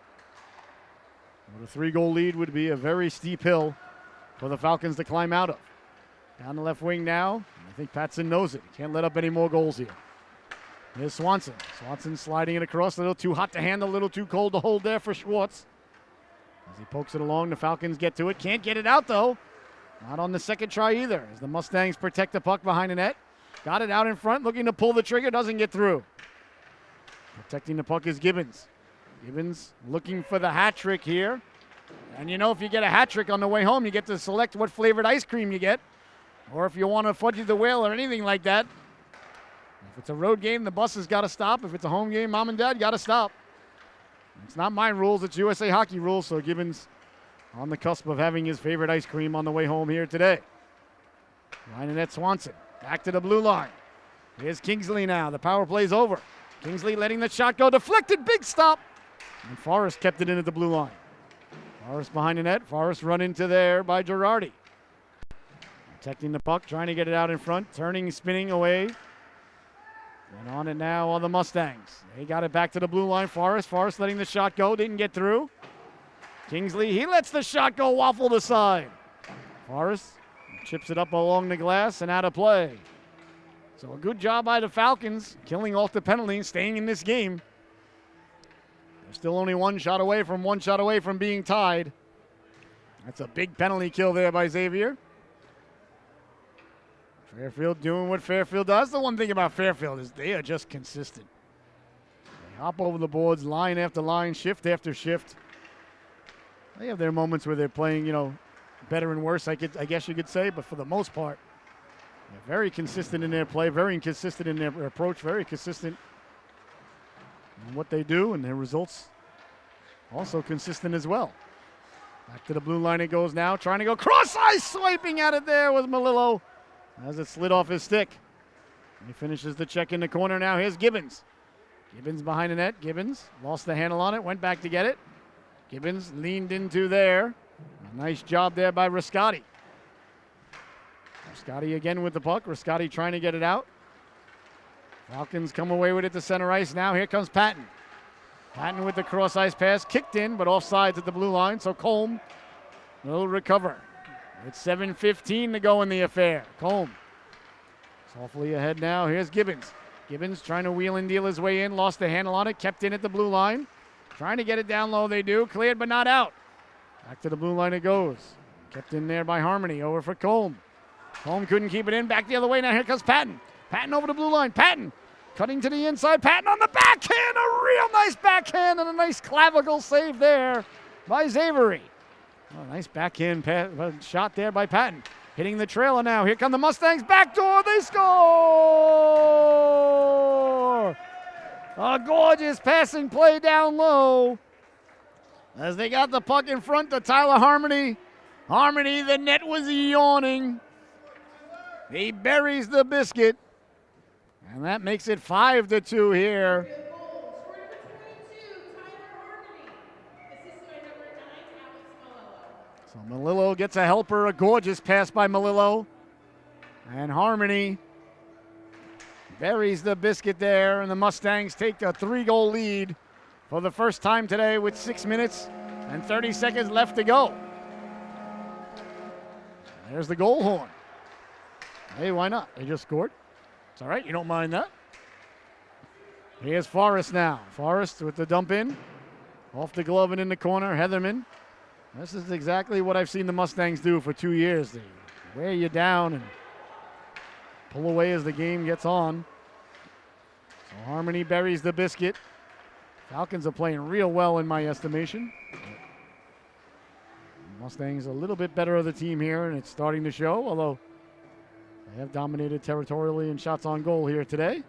D: But a 3-goal lead would be a very steep hill for the Falcons to climb out of. Down the left wing now. I think Patson knows it. Can't let up any more goals here. Here's Swanson. Swanson sliding it across. A little too hot to handle, a little too cold to hold there for Schwartz. As he pokes it along, the Falcons get to it. Can't get it out, though. Not on the second try either, as the Mustangs protect the puck behind the net. Got it out in front, looking to pull the trigger, doesn't get through. Protecting the puck is Gibbons. Gibbons looking for the hat trick here. And you know, if you get a hat trick on the way home, you get to select what flavored ice cream you get. Or if you want to fudge the whale or anything like that. If it's a road game, the bus has got to stop. If it's a home game, mom and dad got to stop. It's not my rules, it's USA Hockey rules, so Gibbons on the cusp of having his favorite ice cream on the way home here today. Behind the net, Swanson. Back to the blue line. Here's Kingsley now. The power play's over. Kingsley letting the shot go. Deflected, big stop. And Forrest kept it in at the blue line. Forrest behind the net. Forrest run into there by Girardi. Protecting the puck, trying to get it out in front, turning, spinning away. And on it now are the Mustangs. They got it back to the blue line. Forrest letting the shot go, didn't get through. Kingsley, he lets the shot go, waffled aside. Forrest chips it up along the glass and out of play. So a good job by the Falcons, killing off the penalty and staying in this game. They're still only one shot away from being tied. That's a big penalty kill there by Xavier. Fairfield doing what Fairfield does. The one thing about Fairfield is they are just consistent. They hop over the boards, line after line, shift after shift. They have their moments where they're playing, better and worse, I guess you could say, but for the most part, they're very consistent in their play, very consistent in their approach, very consistent in what they do, and their results also consistent as well. Back to the blue line it goes now, trying to go cross-ice, swiping at it there with Melillo as it slid off his stick. He finishes the check in the corner now. Here's Gibbons. Gibbons behind the net. Gibbons lost the handle on it, went back to get it. Gibbons leaned into there. A nice job there by Riscotti. Riscotti again with the puck. Riscotti trying to get it out. Falcons come away with it to center ice now. Here comes Patton. Patton with the cross ice pass. Kicked in, but offsides at the blue line. So Colm will recover. It's 7:15 to go in the affair. Colm softly ahead now. Here's Gibbons. Gibbons trying to wheel and deal his way in. Lost the handle on it. Kept in at the blue line. Trying to get it down low. They do. Cleared but not out. Back to the blue line it goes. Kept in there by Harmony. Over for Colm. Colm couldn't keep it in. Back the other way. Now here comes Patton. Patton over the blue line. Patton cutting to the inside. Patton on the backhand. A real nice backhand and a nice clavicle save there by Xavier. Oh, nice backhand shot there by Patton. Hitting the trailer now. Here come the Mustangs. Backdoor. They score! A gorgeous passing play down low. As they got the puck in front to Tyler Harmony. Harmony, the net was yawning. He buries the biscuit. And that makes it 5-2 here. So Melillo gets a helper, a gorgeous pass by Melillo. And Harmony buries the biscuit there, and the Mustangs take a 3-goal lead for the first time today with 6 minutes and 30 seconds left to go. There's the goal horn. Hey, why not? They just scored. It's all right. You don't mind that. Here's Forrest now. Forrest with the dump in. Off the glove and in the corner. Heatherman. This is exactly what I've seen the Mustangs do for 2 years. They wear you down and pull away as the game gets on. So Harmony buries the biscuit. Falcons are playing real well in my estimation. Mustangs a little bit better of the team here, and it's starting to show, although they have dominated territorially in shots on goal here today.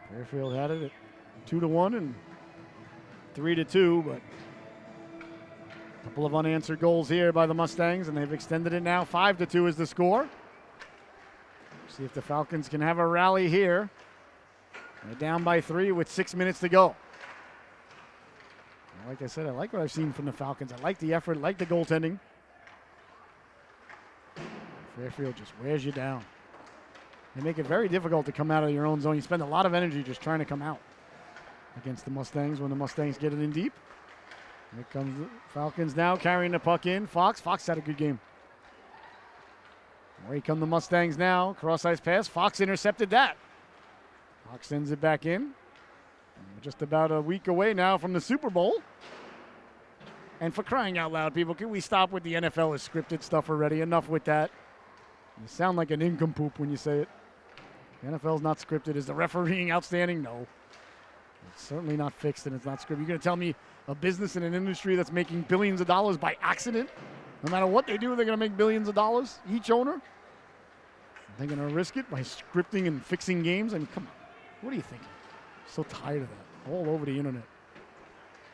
D: Fairfield had it at 2-1 and 3-2, but a couple of unanswered goals here by the Mustangs, and they've extended it now. 5-2 is the score. See if the Falcons can have a rally here. They're down by 3 with 6 minutes to go. Like I said, I like what I've seen from the Falcons. I like the effort, I like the goaltending. Fairfield just wears you down. They make it very difficult to come out of your own zone. You spend a lot of energy just trying to come out against the Mustangs when the Mustangs get it in deep. Here comes the Falcons now carrying the puck in. Fox had a good game. Here come the Mustangs now. Cross-ice pass. Fox intercepted that. Fox sends it back in. We're just about a week away now from the Super Bowl. And for crying out loud, people, can we stop with the NFL is scripted stuff already? Enough with that. You sound like an nincompoop when you say it. The NFL's not scripted. Is the refereeing outstanding? No. It's certainly not fixed and it's not scripted. You're going to tell me a business in an industry that's making billions of dollars by accident? No matter what they do, they're going to make billions of dollars, each owner? They're going to risk it by scripting and fixing games? I mean, come on. What are you thinking? So tired of that. All over the internet.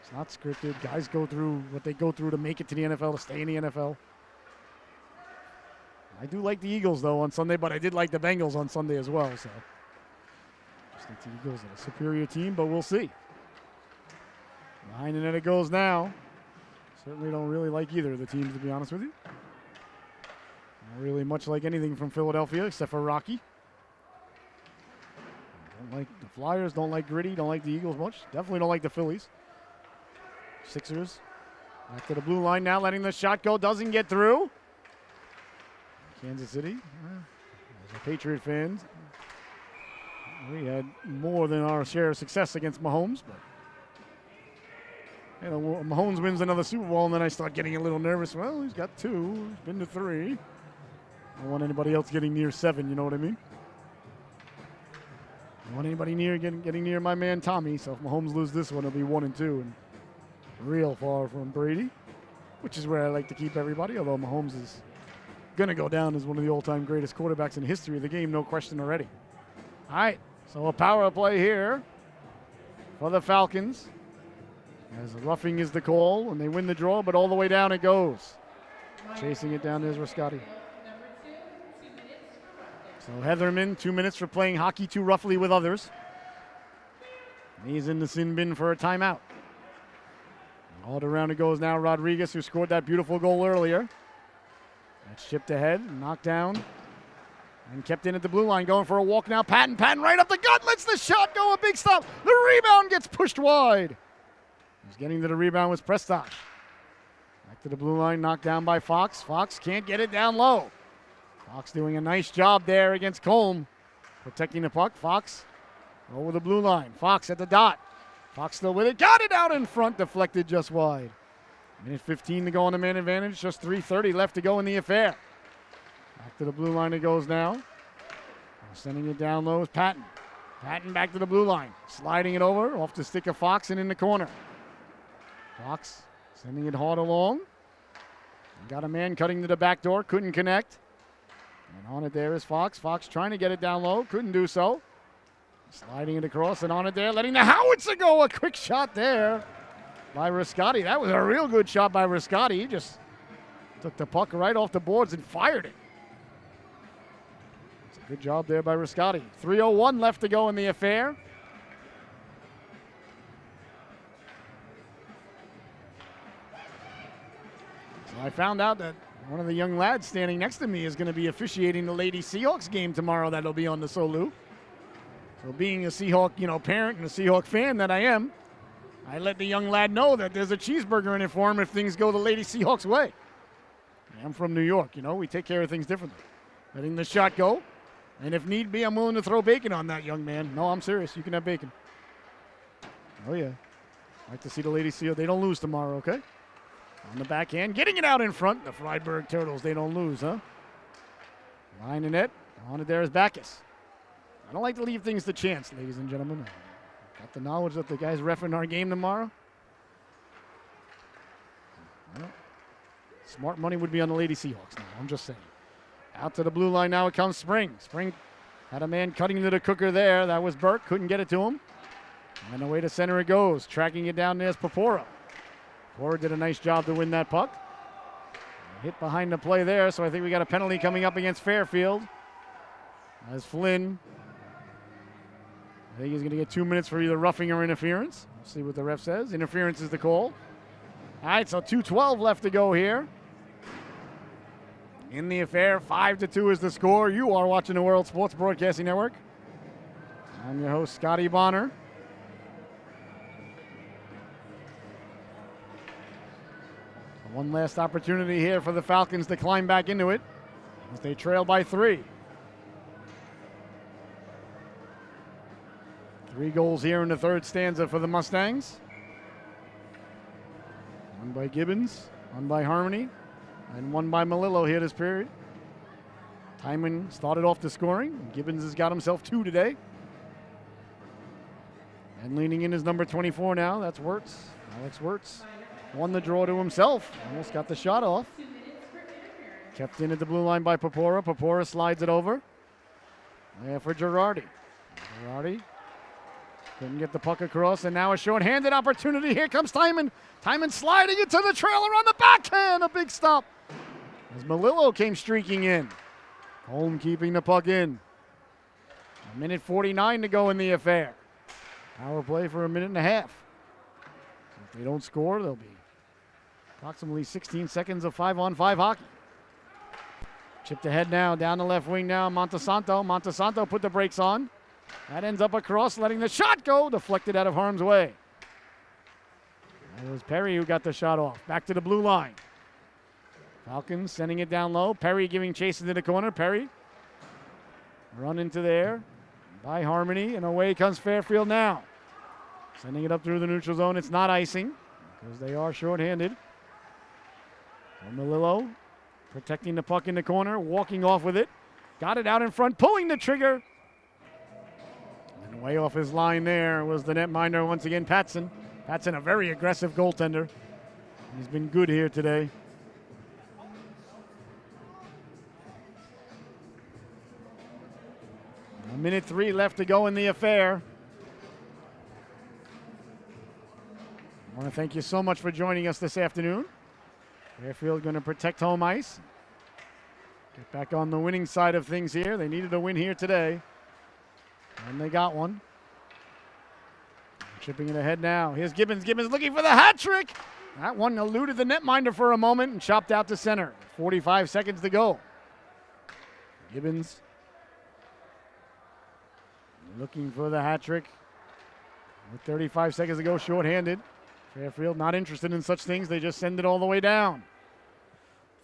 D: It's not scripted. Guys go through what they go through to make it to the NFL, to stay in the NFL. I do like the Eagles, though, on Sunday, but I did like the Bengals on Sunday as well. So I just think the Eagles are a superior team, but we'll see. Behind the net it goes now. Certainly don't really like either of the teams, to be honest with you. Not really much like anything from Philadelphia except for Rocky. Don't like the Flyers, don't like Gritty, don't like the Eagles much. Definitely don't like the Phillies. Sixers back to the blue line now, letting the shot go, doesn't get through. Kansas City, as a Patriot fans, we had more than our share of success against Mahomes, but you know, Mahomes wins another Super Bowl, and then I start getting a little nervous. Well, he's got 2, he's been to 3. I don't want anybody else getting near 7, you know what I mean? I don't want anybody near getting near my man Tommy, so if Mahomes loses this one, it'll be 1 and 2, and real far from Brady, which is where I like to keep everybody, although Mahomes is going to go down as one of the all-time greatest quarterbacks in history of the game, no question already. All right, so a power play here for the Falcons. As roughing is the call, and they win the draw, but all the way down it goes. Chasing it down is Rascati. So Heatherman, 2 minutes for playing hockey too roughly with others. And he's in the sin bin for a timeout. All around it goes now Rodriguez, who scored that beautiful goal earlier. That's chipped ahead, knocked down, and kept in at the blue line, going for a walk now. Patton right up the gut, lets the shot go, a big stop. The rebound gets pushed wide. Who's getting to the rebound was Prestage. Back to the blue line, knocked down by Fox. Fox can't get it down low. Fox doing a nice job there against Colm, protecting the puck. Fox over the blue line. Fox at the dot. Fox still with it, got it out in front, deflected just wide. Minute 15 to go on the man advantage, just 3:30 left to go in the affair. Back to the blue line it goes now. Sending it down low is Patton. Patton back to the blue line, sliding it over, off the stick of Fox and in the corner. Fox sending it hard along. Got a man cutting to the back door, couldn't connect. And on it there is Fox. Fox trying to get it down low, couldn't do so. Sliding it across and on it there, letting the howitzer go. A quick shot there by Rascati. That was a real good shot by Rascati. He just took the puck right off the boards and fired it. It's a good job there by Rascati. 3:01 left to go in the affair. So I found out that one of the young lads standing next to me is going to be officiating the Lady Seahawks game tomorrow. That'll be on the Solu. So being a Seahawk, parent and a Seahawk fan that I am, I let the young lad know that there's a cheeseburger in it for him if things go the Lady Seahawks way. I'm from New York, we take care of things differently. Letting the shot go, and if need be, I'm willing to throw bacon on that young man. No, I'm serious. You can have bacon. Oh, yeah. Like to see the Lady Seahawks. They don't lose tomorrow, okay? On the backhand, getting it out in front. The Freiburg Turtles, they don't lose, huh? Line and net. On it there is Backus. I don't like to leave things to chance, ladies and gentlemen. Got the knowledge that the guys reffing our game tomorrow. Well, smart money would be on the Lady Seahawks now. I'm just saying. Out to the blue line now it comes Spring. Spring had a man cutting to the cooker there. That was Burke. Couldn't get it to him. And away to center it goes. Tracking it down there's Papora. Papora did a nice job to win that puck. Hit behind the play there, so I think we got a penalty coming up against Fairfield. As Flynn, I think he's going to get 2 minutes for either roughing or interference. We'll see what the ref says. Interference is the call. All right, so 2:12 left to go here. In the affair, 5-2 is the score. You are watching the World Sports Broadcasting Network. I'm your host, Scotty Bonner. One last opportunity here for the Falcons to climb back into it as they trail by 3. 3 goals here in the third stanza for the Mustangs. One by Gibbons, one by Harmony, and one by Melillo here this period. Timon started off the scoring. Gibbons has got himself 2 today. And leaning in is number 24 now. That's Wirtz. Alex Wirtz won the draw to himself. Almost got the shot off. Kept in at the blue line by Papora. Papora slides it over. There for Girardi. Girardi couldn't get the puck across, and now a short-handed opportunity. Here comes Timon. Timon sliding into the trailer on the backhand. A big stop as Melillo came streaking in. Holm keeping the puck in. 1:49 to go in the affair. Power play for 1.5 minutes. If they don't score, there'll be approximately 16 seconds of 5-on-5 hockey. Chipped ahead now, down the left wing now, Montesanto. Montesanto put the brakes on. That ends up across, letting the shot go, deflected out of harm's way. It was Perry who got the shot off. Back to the blue line. Falcons sending it down low. Perry giving chase into the corner. Perry run into there by Harmony, and away comes Fairfield now. Sending it up through the neutral zone. It's not icing because they are shorthanded. Melillo protecting the puck in the corner, walking off with it. Got it out in front, pulling the trigger. And way off his line there was the netminder once again, Patson. Patson, a very aggressive goaltender. He's been good here today. A minute 3 left to go in the affair. I want to thank you so much for joining us this afternoon. Fairfield going to protect home ice. Get back on the winning side of things here. They needed a win here today, and they got one. Chipping it ahead now. Here's Gibbons. Gibbons looking for the hat trick. That one eluded the netminder for a moment and chopped out to center. 45 seconds to go. Gibbons looking for the hat trick. With 35 seconds to go, shorthanded. Fairfield not interested in such things. They just send it all the way down.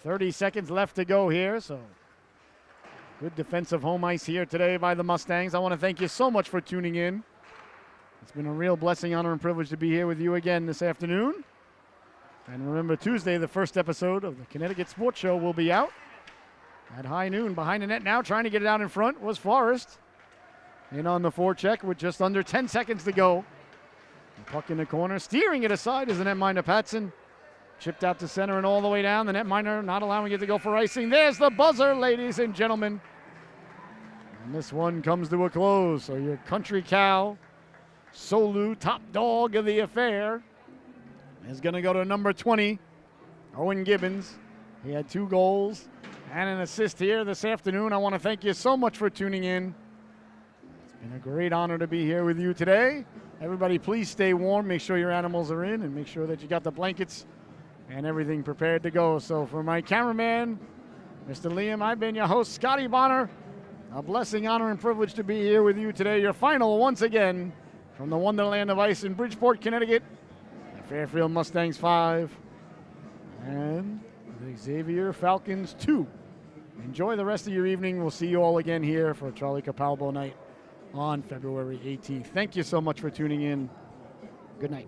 D: 30 seconds left to go here, so good defensive home ice here today by the Mustangs. I want to thank you so much for tuning in. It's been a real blessing, honor, and privilege to be here with you again this afternoon. And remember, Tuesday, the first episode of the Connecticut Sports Show will be out at high noon. Behind the net now, trying to get it out in front, was Forrest. In on the forecheck with just under 10 seconds to go. The puck in the corner, steering it aside is the netminder Patson. Chipped out to center and all the way down. The netminder not allowing it to go for icing. There's the buzzer, ladies and gentlemen. And this one comes to a close. So your country cow, Solu, top dog of the affair, is going to go to number 20, Owen Gibbons. He had 2 goals and an assist here this afternoon. I want to thank you so much for tuning in. It's been a great honor to be here with you today. Everybody, please stay warm. Make sure your animals are in and make sure that you got the blankets and everything prepared to go. So for my cameraman, Mr. Liam, I've been your host, Scotty Bonner. A blessing, honor, and privilege to be here with you today. Your final, once again, from the Wonderland of Ice in Bridgeport, Connecticut. The Fairfield Mustangs 5 and the Xavier Falcons 2. Enjoy the rest of your evening. We'll see you all again here for Charlie Capalbo night on February 18th. Thank you so much for tuning in. Good night.